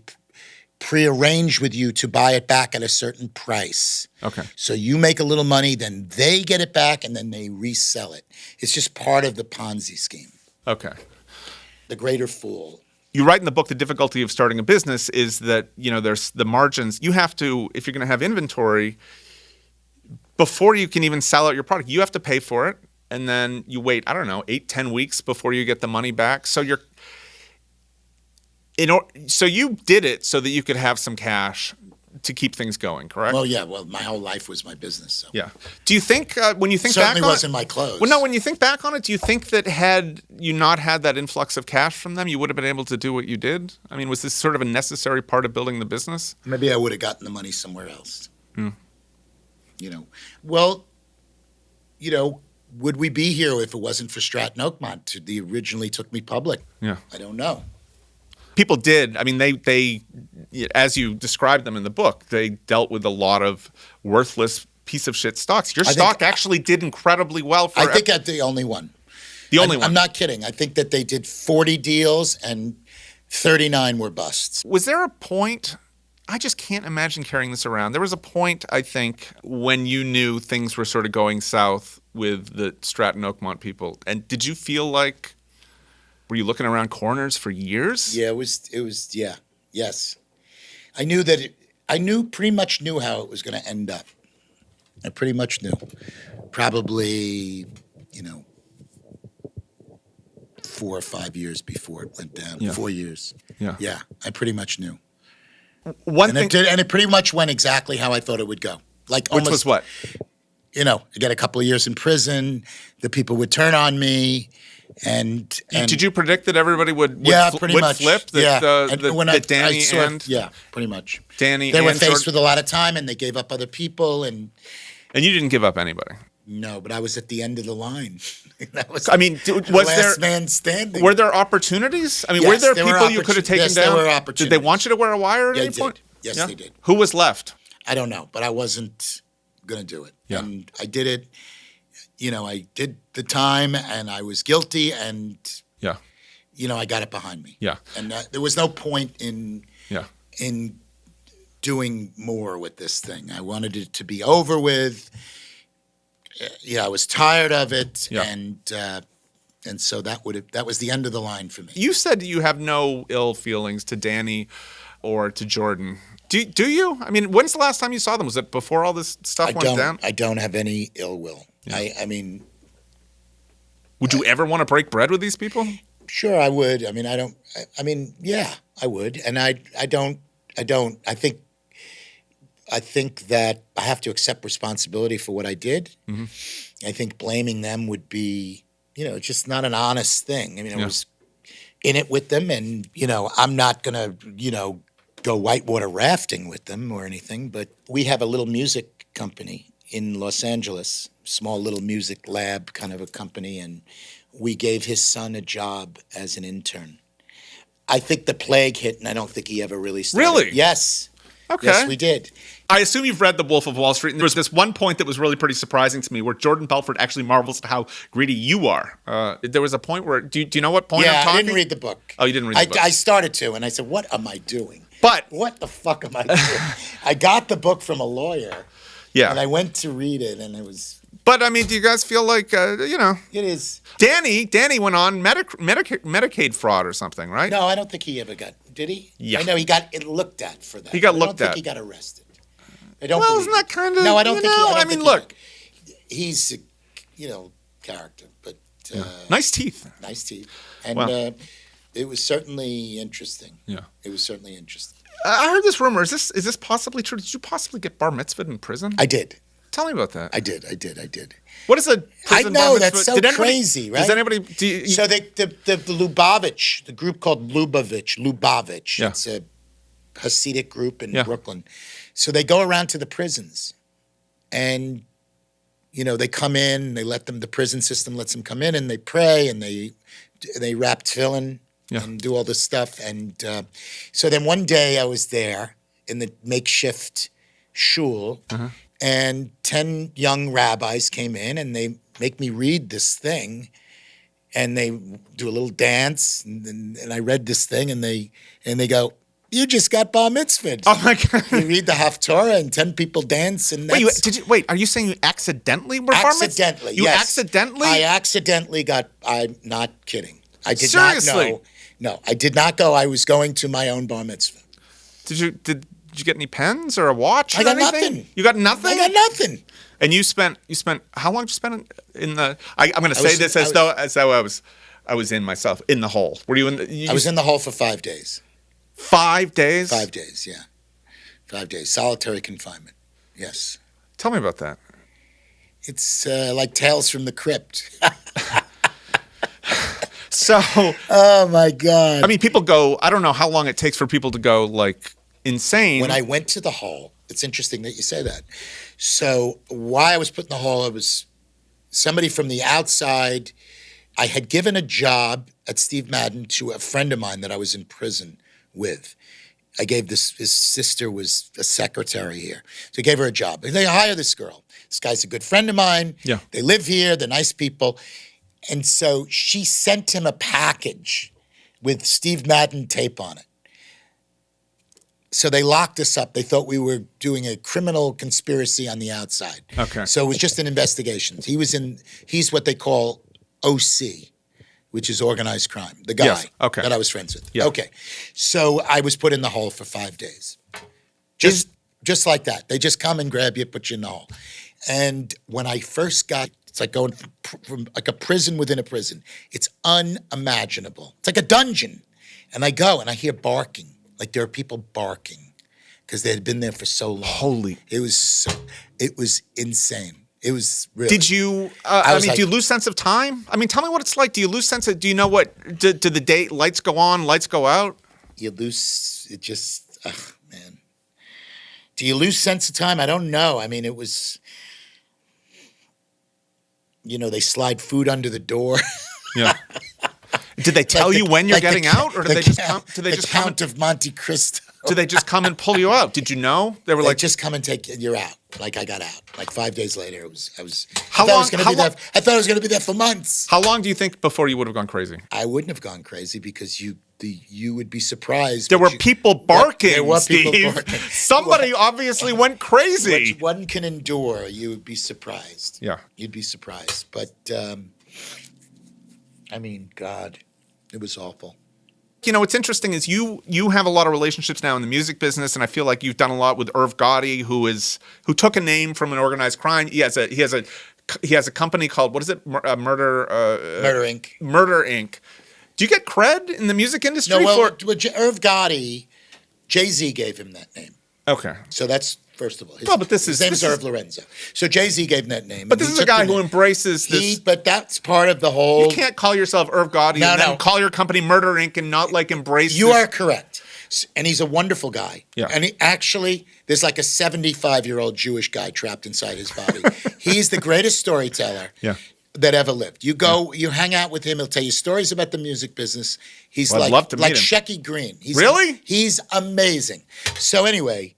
prearrange with you to buy it back at a certain price. Okay. So you make a little money, then they get it back, and then they resell it. It's just part of the Ponzi scheme. Okay. The greater fool. You write in the book the difficulty of starting a business is that, there's the margins. You have to, if you're going to have inventory, before you can even sell out your product, you have to pay for it. And then you wait, 8-10 weeks before you get the money back. So so you did it so that you could have some cash to keep things going, correct? Well, yeah. Well, my whole life was my business. So. Yeah. Do you think when you think certainly back on wasn't my clothes. Well, no. When you think back on it, do you think that had you not had that influx of cash from them, you would have been able to do what you did? I mean, was this sort of a necessary part of building the business? Maybe I would have gotten the money somewhere else. Well, would we be here if it wasn't for Stratton Oakmont? They originally took me public. Yeah. I don't know. People did. I mean, they, as you described them in the book, they dealt with a lot of worthless piece of shit stocks. Your stock actually did incredibly well. I think I'm the only one. The only one. I'm not kidding. I think that they did 40 deals and 39 were busts. Was there a point? I just can't imagine carrying this around. There was a point, I think, when you knew things were sort of going south with the Stratton Oakmont people. And did you feel like, were you looking around corners for years? Yeah, it was, yeah, yes. I pretty much knew how it was going to end up. I pretty much knew. Probably, 4 or 5 years before it went down. Yeah. 4 years. Yeah. Yeah, I pretty much knew. One And thing, it did, and it pretty much went exactly how I thought it would go. Like which almost, was what? I get a couple of years in prison. The people would turn on me, and Did you predict that everybody would pretty would much flip? That, yeah, that Danny yeah, pretty much. Danny They were and faced Jordan- with a lot of time, and they gave up other people, and and you didn't give up anybody. no, but I was at the end of the line. That was I mean, the was last there man standing? were there opportunities? I mean, Yes, were there there were people you could have taken yes, down? there were Did they opportunities. want you to wear a wire at Yeah, any they point? did. Yes, they did. Who was left? I don't know, but I wasn't going to do it. Yeah. And I did it. I did the time, and I was guilty, and Yeah, I got it behind me. yeah, And there was no point in yeah. doing more with this thing. I wanted it to be over with. I was tired of it, Yeah. and so that was the end of the line for me. You said you have no ill feelings to Danny or to Jordan. Do you? I mean, when's the last time you saw them? Was it before all this stuff went down? I don't have any ill will. Yeah. I mean, Would you ever want to break bread with these people? sure, I would. I mean, I don't. Yeah, I would, and I don't. I think that I have to accept responsibility for what I did. Mm-hmm. I think blaming them would be, just not an honest thing. I mean, I Yeah. was in it with them, and I'm not gonna, go whitewater rafting with them or anything. But we have a little music company in Los Angeles, small little music lab kind of a company, and we gave his son a job as an intern. I think the plague hit, and I don't think he ever really started. Really? Yes. Okay. Yes, we did. I assume you've read The Wolf of Wall Street, and there was this one point that was really pretty surprising to me where Jordan Belfort actually marvels at how greedy you are. There was a point where, do you know what point I'm Yeah, talking? I didn't read the book. Oh, you didn't read the book. I started to, and I said, what am I doing? But, What the fuck am I doing? I got the book from a lawyer, and I yeah. went to read it, and it was, But, I mean, do you guys feel like, it is. Danny went on Medicaid fraud or something, right? No, I don't think he ever got, did he? Yeah. I know he got it looked at for that. He got I looked don't at. think he got arrested. I don't Well, believe isn't that kind of, No, I don't think he, I mean, think look, he's a, character, but nice teeth. nice teeth. And Wow. it was certainly interesting. Yeah. It was certainly interesting. I heard this rumor. Is this possibly true? Did you possibly get bar mitzvahed in prison? I did. Tell me about that. I did. What is a prison bar know, mitzvah? that's so Did anybody- crazy, Does right? anybody? Do you, So the Lubavitch, the group called Lubavitch. Yeah. It's a Hasidic group in Yeah. Brooklyn. So they go around to the prisons, and they come in. They the prison system lets them come in, and they pray, and they wrap tefillin Yeah. and do all this stuff. And so then one day I was there in the makeshift shul, Uh-huh. and 10 young rabbis came in, and they make me read this thing, and they do a little dance, and I read this thing, and they go, "You just got bar mitzvahed." Oh my God! You read the Haftorah, and 10 people dance, and that's Wait, are you saying you accidentally were bar mitzvahed? accidentally. You yes. accidentally? I accidentally got. I'm not kidding. I did Seriously? not know. No, I did not go. I was going to my own bar mitzvah. Did you get any pens or a watch? I or got anything? nothing. You got nothing. I got nothing. And you spent how long did you spend in the? I'm going to say was- this I as though I was in myself in the hole. Were you in? I was in the hole for 5 days. 5 days. 5 days, yeah. 5 days. Solitary confinement. Yes. Tell me about that. It's like Tales from the Crypt. So, Oh, my God. I mean, people go. I don't know how long it takes for people to go like insane. When I went to the hole, it's interesting that you say that. So why I was put in the hole, it was somebody from the outside. I had given a job at Steve Madden to a friend of mine that I was in prison with. I gave his sister was a secretary here. So I gave her a job. And they hire this girl. This guy's a good friend of mine. Yeah. They live here. They're nice people. And so she sent him a package with Steve Madden tape on it. So they locked us up. They thought we were doing a criminal conspiracy on the outside. Okay. So it was just an investigation. He's what they call OC, which is organized crime. The guy Yes, okay. that I was friends with. Yeah. Okay. So I was put in the hole for 5 days. Just like that. They just come and grab you, put you in the hole. And when I first got It's like going from like a prison within a prison. It's unimaginable. It's like a dungeon. And I go and I hear barking. Like there are people barking because they had been there for so long. It was insane. It was really. Did you? Do you lose sense of time? I mean, tell me what it's like. Do you lose sense of? Do you know what? Do the day lights go on, lights go out? You lose. It just. Man. Do you lose sense of time? I don't know. I mean, it was. They slide food under the door. Yeah. Did they tell you when you're getting out, or did they just come? Do they just Count of Monte Cristo? Do they just come and pull you out? Did you know they were like just come and take you're out? Like I got out. Like 5 days later, I was. How I thought long? I was going to be there. I thought I was going to be there for months. How long do you think before you would have gone crazy? I wouldn't have gone crazy because you would be surprised. There were people barking. There were Steve. people barking. Somebody obviously went crazy. What one can endure, you would be surprised. Yeah, you'd be surprised. But I mean, God, it was awful. What's interesting is you have a lot of relationships now in the music business, and I feel like you've done a lot with Irv Gotti, who took a name from an organized crime. He has a company called, what is it? Murder Inc. Murder Inc. Do you get cred in the music industry? No, Irv Gotti, Jay-Z gave him that name. Okay, so that's. First of all, his name's Irv Lorenzo. So Jay-Z gave him that name. But this is a guy who embraces this. But that's part of the whole. You can't call yourself Irv Gotti and then call your company Murder Inc. and not embrace. You are correct, and he's a wonderful guy. Yeah. And there's like a 75-year-old Jewish guy trapped inside his body. He's the greatest storyteller. Yeah. That ever lived. You hang out with him. He'll tell you stories about the music business. He's I'd love to meet him. Shecky Green. Really? He's amazing. So anyway.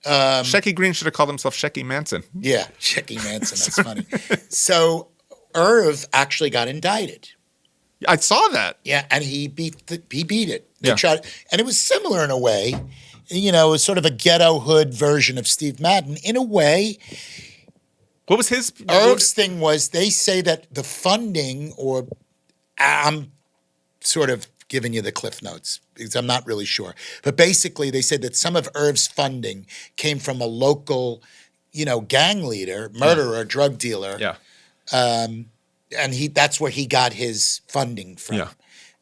Shecky Green should have called himself Shecky Manson. Yeah, Shecky Manson. That's funny. So Irv actually got indicted. I saw that. Yeah, and he beat it. They Yeah. tried, and it was similar in a way. It was sort of a ghetto hood version of Steve Madden. In a way, what was his? Irv's thing was they say that the funding, or I'm sort of giving you the Cliff Notes because I'm not really sure. But basically, they said that some of Irv's funding came from a local, gang leader, murderer, drug dealer. Yeah. And that's where he got his funding from. Yeah.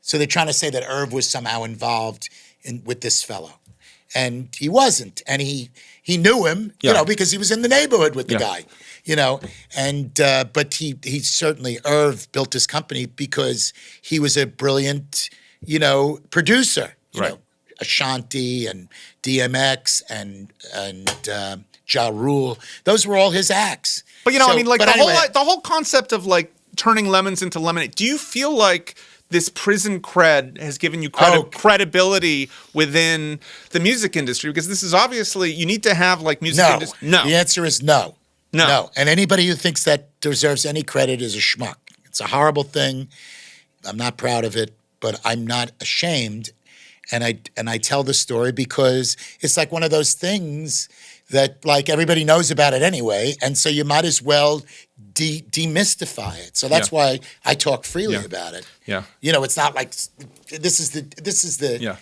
So they're trying to say that Irv was somehow involved with this fellow. And he wasn't. And he knew him, because he was in the neighborhood with the guy. But he certainly, Irv built his company because he was a brilliant, producer. Ashanti and DMX and Ja Rule. Those were all his acts. But the whole concept of turning lemons into lemonade. Do you feel like this prison cred has given you credibility within the music industry? Because this is obviously, you need to have music industry. No. The answer is no. No. And anybody who thinks that deserves any credit is a schmuck. It's a horrible thing. I'm not proud of it, but I'm not ashamed. And I tell the story because it's like one of those things that everybody knows about it anyway, and so you might as well demystify it. So that's why I talk freely about it. Yeah. It's not like this is the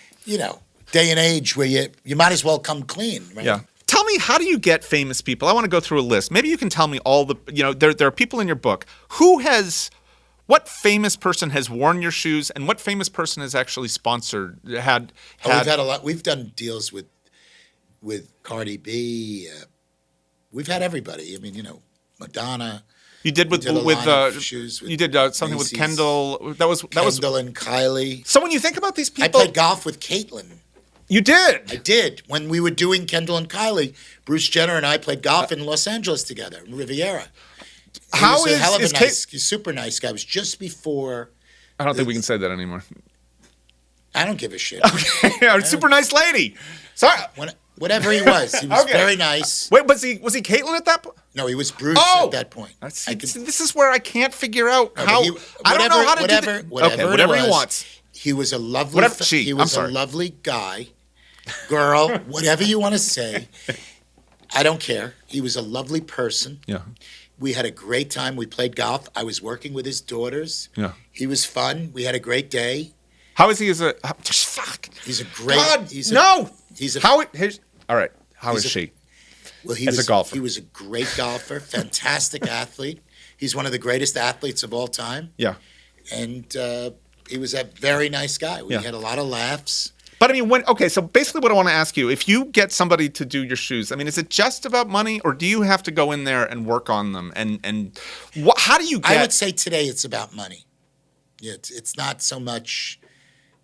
day and age where you might as well come clean, right? Yeah. Tell me, how do you get famous people? I want to go through a list. Maybe you can tell me all the, there are people in your book. What famous person has worn your shoes, and what famous person has actually sponsored, We've had a lot. We've done deals with Cardi B. We've had everybody. I mean, Madonna. You did with shoes. You did something with Kendall. Kendall and Kylie. So when you think about these people, I played golf with Caitlyn. You did? I did. When we were doing Kendall and Kylie, Bruce Jenner and I played golf in Los Angeles together, in Riviera. He's super nice guy. It was just before. I don't think we can say that anymore. I don't give a shit. Okay, super nice lady. Sorry. Whatever he was very nice. Wait, was he Caitlyn at that point? No, he was Bruce at that point. This is where I can't figure out how. I don't know how to do that. Whatever he wants. He was a lovely. He was a lovely guy, girl, whatever you want to say. I don't care. He was a lovely person. Yeah. We had a great time. We played golf. I was working with his daughters. Yeah. He was fun. We had a great day. How is he as a? Fuck. He's a great. God, he's no. He's a. All right. How is she? Well, as a golfer. He was a great golfer, fantastic athlete. He's one of the greatest athletes of all time. Yeah. And he was a very nice guy. We Yeah. had a lot of laughs. But I mean, okay, so basically what I want to ask you, if you get somebody to do your shoes, I mean, is it just about money, or do you have to go in there and work on them? And how do you get... I would say today it's about money. Yeah, it's not so much,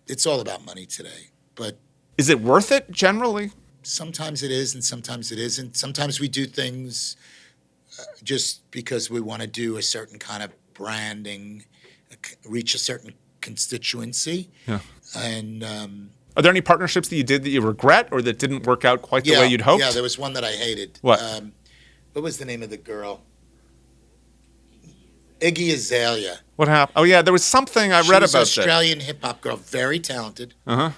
it's all about money today. But is it worth it generally? sometimes it is and sometimes it isn't. Sometimes we do things just because we want to do a certain kind of branding, reach a certain constituency. Yeah. And Are there any partnerships that you did that you regret or that didn't work out quite the way you'd hoped? Yeah, there was one that I hated. What? What was the name of the girl? Iggy Azalea. What happened? Oh, yeah, there was something I read about She was an that. Australian hip-hop girl, very talented. Uh-huh.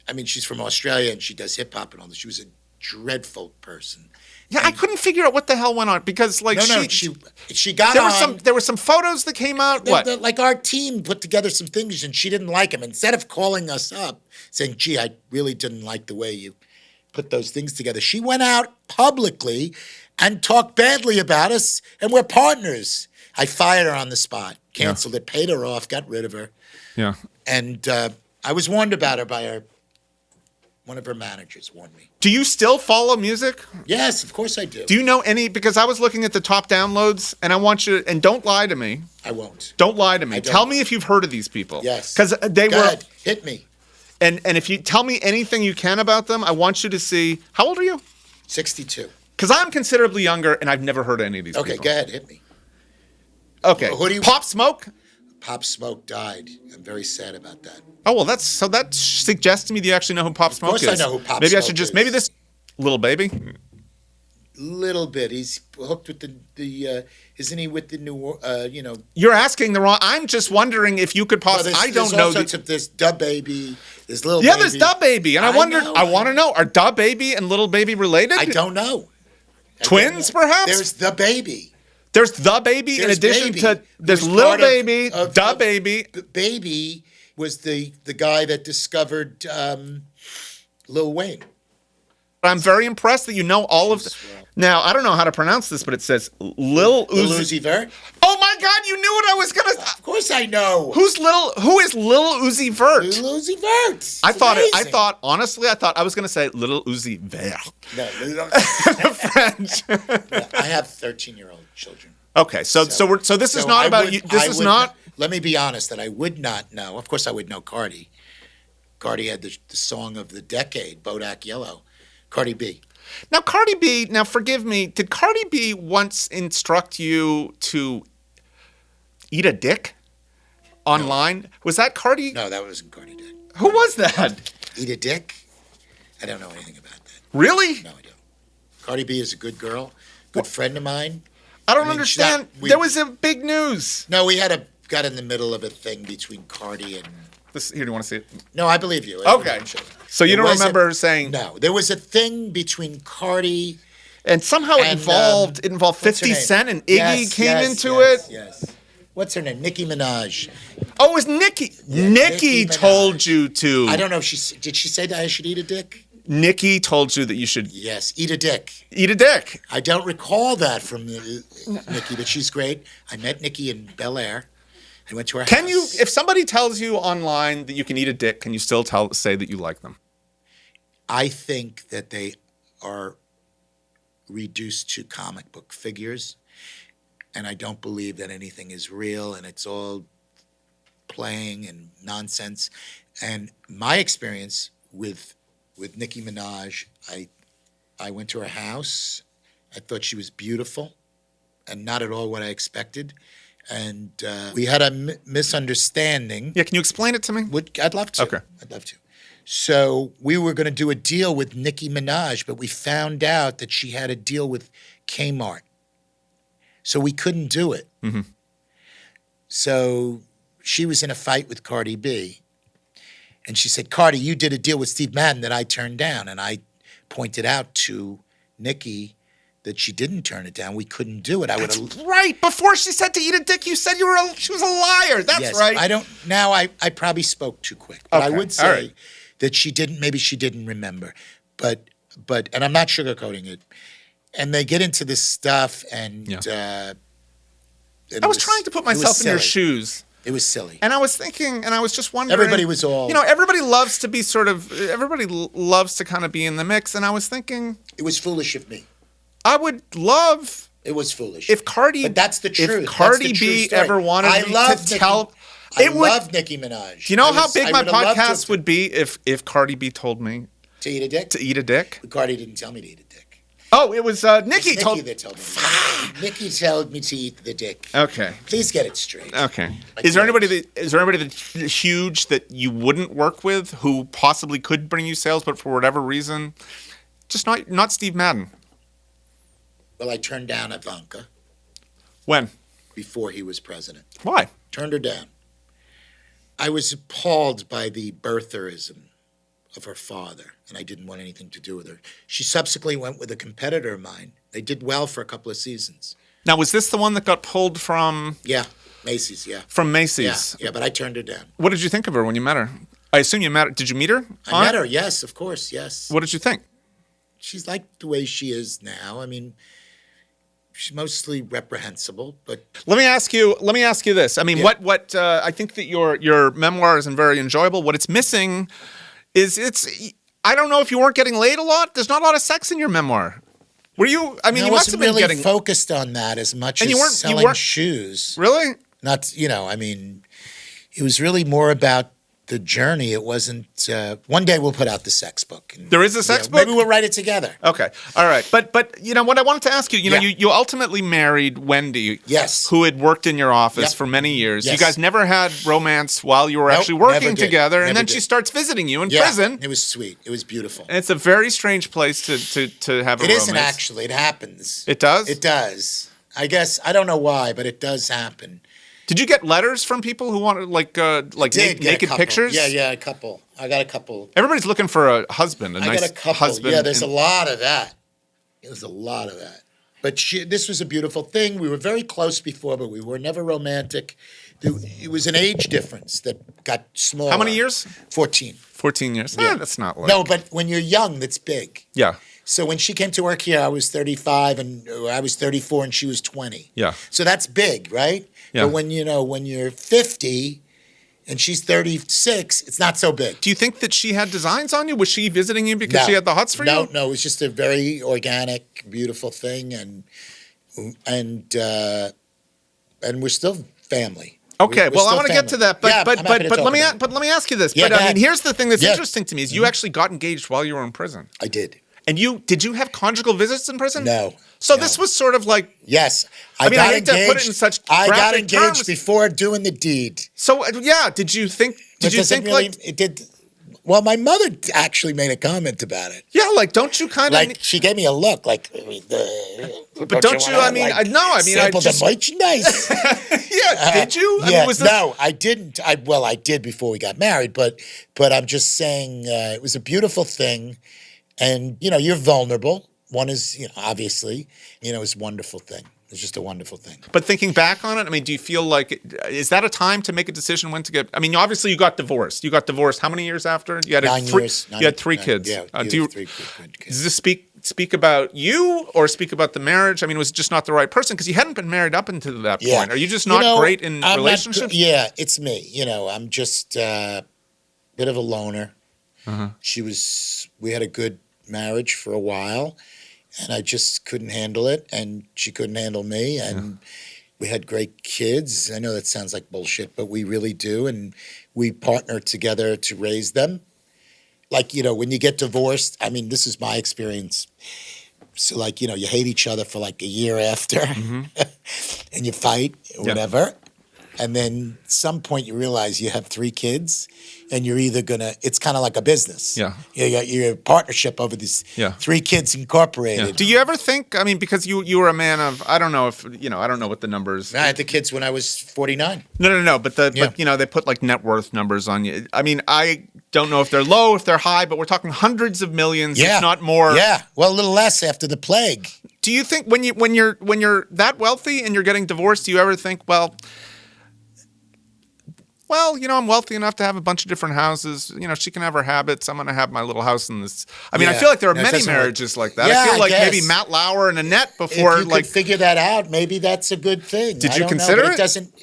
I mean, she's from Australia and she does hip-hop and all this. She was a dreadful person. Yeah, I couldn't figure out what the hell went on because, like, she got there on. There were some photos that came out. What? Like our team put together some things and she didn't like them. Instead of calling us up saying, gee, I really didn't like the way you put those things together, she went out publicly and talked badly about us, and we're partners. I fired her on the spot, canceled it, paid her off, got rid of her. Yeah. And I was warned about her by one of her managers warned me. Do you still follow music? Yes, of course I do. Do you know any? Because I was looking at the top downloads, and I want you. And don't lie to me. I won't. Don't lie to me. I don't. Tell me if you've heard of these people. Yes. Because they Go were. ahead, hit me. And if you tell me anything you can about them, I want you to see. How old are you? 62. Because I'm considerably younger, and I've never heard of any of these people. Okay, go ahead, hit me. Okay. Who do you- Pop Smoke? Pop Smoke died. I'm very sad about that. Oh, well, that suggests to me that you actually know who Pop Smoke is. Of course I know who Pop Maybe I Smoke should just, is. maybe this little baby. Little bit. He's hooked with the isn't he with the new, You're asking the wrong, I'm just wondering if you could possibly, I don't know. There's Da Baby, there's Little Yeah, Baby. there's Da Baby. And I wondered, know. I want to know, are Da Baby and Little Baby related? I don't know. Twins, perhaps? There's The Baby. There's The Baby in There's addition Baby, to, there's who's Little part of- Baby, of- Da of- Baby. Baby was the guy that discovered Lil Wayne. I'm very impressed that you know all of Now, I don't know how to pronounce this, but it says Lil Lil Uzi. Uzi Vert. Oh my God, you knew what I was going to... Of course I know. Who is Lil Uzi Vert? Lil Uzi Vert. Honestly, I was going to say Little Uzi Vert. No, French. I have 13-year-old children. Okay, so this is not I about would- you. This I is would not. Let me be honest that I would not know. Of course, I would know Cardi. Cardi had the song of the decade, Bodak Yellow. Cardi B. Now, Cardi B, now forgive me, did Cardi B once instruct you to eat a dick online? Was that Cardi? No, that wasn't Cardi B. Who was that? Eat a dick? I don't know anything about that. Really? No, I don't. Cardi B is a good girl, good friend of mine. I don't I mean, understand. There was a big news. No, we got in the middle of a thing between Cardi and... Here, do you want to see it? No, I believe you. Okay. So you It don't wasn't- remember saying... No, there was a thing between Cardi... And somehow it And, involved what's her 50 name? Cent and Iggy came into yes, it. Yes. What's her name? Nicki Minaj. Oh, it was Nicki. Yeah, Nicki Nicki Minaj. told you to. I don't know if did she say that I should eat a dick? Nicki told you that you should Yes, eat a dick. eat a dick. I don't recall that from Nicki, but she's great. I met Nicki in Bel Air. I went to her house. Can you, if somebody tells you online that you can eat a dick, can you still say that you like them? I think that they are reduced to comic book figures, and I don't believe that anything is real, and it's all playing and nonsense. And my experience with Nicki Minaj, I went to her house. I thought she was beautiful, and not at all what I expected. And we had a misunderstanding. Yeah, can you explain it to me? I'd love to. Okay. I'd love to. So we were going to do a deal with Nicki Minaj, but we found out that she had a deal with Kmart. So we couldn't do it. Mm-hmm. So she was in a fight with Cardi B. And she said, Cardi, you did a deal with Steve Madden that I turned down. And I pointed out to Nicki that she didn't turn it down. We couldn't do it. I would have... Right. Before she said to eat a dick, you said she was a liar. That's Yes, right. I probably spoke too quick. But I Okay, would all say right. that maybe she didn't remember. But, and I'm not sugarcoating it. And they get into this stuff, and And I was trying to put myself in your shoes. It was silly. And I was thinking, and I was just wondering. Everybody was all. Everybody loves to be loves to kind of be in the mix. And I was thinking. It was foolish of me. I would love. It was foolish. If Cardi. But that's the truth. If Cardi B ever wanted me to tell. I love Nicki Minaj. Do you know how big my podcast would be if Cardi B told me. To eat a dick? To eat a dick? Cardi didn't tell me to eat a dick. Oh, it was Nikki told that told me. Nikki told me to eat the dick. Okay. Please get it straight. Okay. Is there anybody that's huge that you wouldn't work with who possibly could bring you sales, but for whatever reason, just not Steve Madden? Well, I turned down Ivanka. When? Before he was president. Why? Turned her down. I was appalled by the birtherism of her father, and I didn't want anything to do with her. She subsequently went with a competitor of mine. They did well for a couple of seasons. Now, was this the one that got pulled from? Yeah, Macy's, yeah. From Macy's? Yeah, but I turned her down. What did you think of her when you met her? I assume you met her. Did you meet her? I met her, yes, of course, yes. What did you think? She's like the way she is now. I mean, she's mostly reprehensible, but let me ask you this. I mean, what I think that your memoir is very enjoyable. What it's missing is I don't know if you weren't getting laid a lot. There's not a lot of sex in your memoir. Were you? I mean, you must have been really getting focused on that as much and as selling shoes. Really? Not, I mean, it was really more about the journey. It wasn't. One day we'll put out the sex book. There is a sex book? Maybe we'll write it together. Okay. All right. But what I wanted to ask you, you ultimately married Wendy. Yes. Who had worked in your office for many years. Yes. You guys never had romance while you were actually working together. And then she starts visiting you in prison. It was sweet. It was beautiful. And it's a very strange place to have a romance. It isn't actually. It happens. It does? It does. I guess, I don't know why, but it does happen. Did you get letters from people who wanted naked pictures? Yeah, a couple. I got a couple. Everybody's looking for a husband, I got a couple. husband. Yeah, there's a lot of that. There's a lot of that. But this was a beautiful thing. We were very close before, but we were never romantic. It was an age difference that got smaller. How many years? 14. 14 years. Yeah. That's not like... No, but when you're young, that's big. Yeah. So when she came to work here, I was 35 and I was 34 and she was 20. Yeah. So that's big, right? Yeah. But when you're 50 and she's 36, it's not so big. Do you think that she had designs on you? Was she visiting you because she had the huts for you? No, it was just a very organic, beautiful thing, and we're still family. Okay, well, I want to get to that, but let me ask you this. Yeah, but I mean, here's the thing that's interesting to me is you actually got engaged while you were in prison. I did. And did you have conjugal visits in prison? No. So this was sort of like... Yes. I hate to put it in such I got graphic engaged terms. before doing the deed. So, did you think... It did... Well, my mother actually made a comment about it. Yeah, don't you kind of... Like, she gave me a look, like... But don't you, sample the merchandise. Yeah, did you? No, I didn't. I did before we got married, but I'm just saying it was a beautiful thing. And, you're vulnerable. One is, obviously, it's a wonderful thing. It's just a wonderful thing. But thinking back on it, I mean, do you feel like, is that a time to make a decision when to get, I mean, obviously you got divorced. You got divorced how many years after? You had 9 years. You had three kids. Yeah, three kids. Does this speak about you or speak about the marriage? I mean, was it just not the right person? Because you hadn't been married up until that point. Are you just not great in relationships? It's me. I'm just a bit of a loner. Uh-huh. We had a good marriage for a while, and I just couldn't handle it, and she couldn't handle me, and we had great kids. I know that sounds like bullshit, but we really do, and we partner together to raise them. Like, when you get divorced, I mean, this is my experience. So, like, you hate each other for like a year after, and you fight, or whatever. And then at some point you realize you have 3 kids and you're either it's kind of like a business. Yeah. You're a partnership over these 3 kids incorporated. Yeah. Do you ever think, I mean, because you were a man of, I don't know what the numbers. I had the kids when I was 49. No. But they put like net worth numbers on you. I mean, I don't know if they're low, if they're high, but we're talking hundreds of millions, if not more. Yeah. Well, a little less after the plague. Do you think when you're that wealthy and you're getting divorced, do you ever think, well, well, I'm wealthy enough to have a bunch of different houses. She can have her habits. I'm going to have my little house in this. I mean, I feel like there are many marriages like that. Yeah, I feel like guess. maybe Matt Lauer and Annette before, If you could figure that out, maybe that's a good thing. Did I you don't consider know, but it? It doesn't.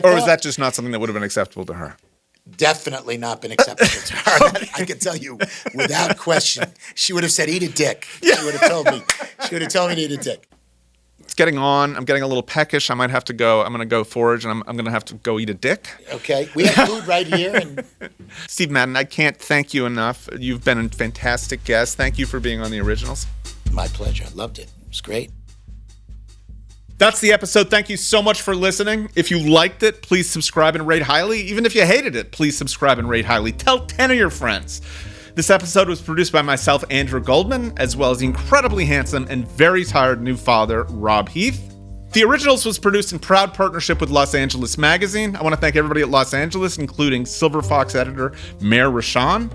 Or was that just not something that would have been acceptable to her? Definitely not been acceptable to her. I can tell you without question. She would have said, "Eat a dick." She would have told me. She would have told me to eat a dick. It's getting on. I'm getting a little peckish. I might have to go. I'm going to go forage, and I'm going to have to go eat a dick. Okay, we have food right here. And Steve Madden, I can't thank you enough. You've been a fantastic guest. Thank you for being on the originals. my pleasure. I loved it. It was great. That's the episode. Thank you so much for listening. If you liked it, please subscribe and rate highly. Even if you hated it, please subscribe and rate highly. Tell 10 of your friends. This episode was produced by myself, Andrew Goldman, as well as the incredibly handsome and very tired new father, Rob Heath. The Originals was produced in proud partnership with Los Angeles Magazine. I want to thank everybody at Los Angeles, including Silver Fox editor Mayor Rashawn.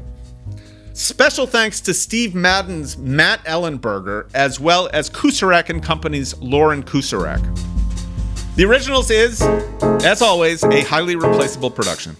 Special thanks to Steve Madden's Matt Ellenberger, as well as Kusarak & Company's Lauren Kusarak. The Originals is, as always, a highly replaceable production.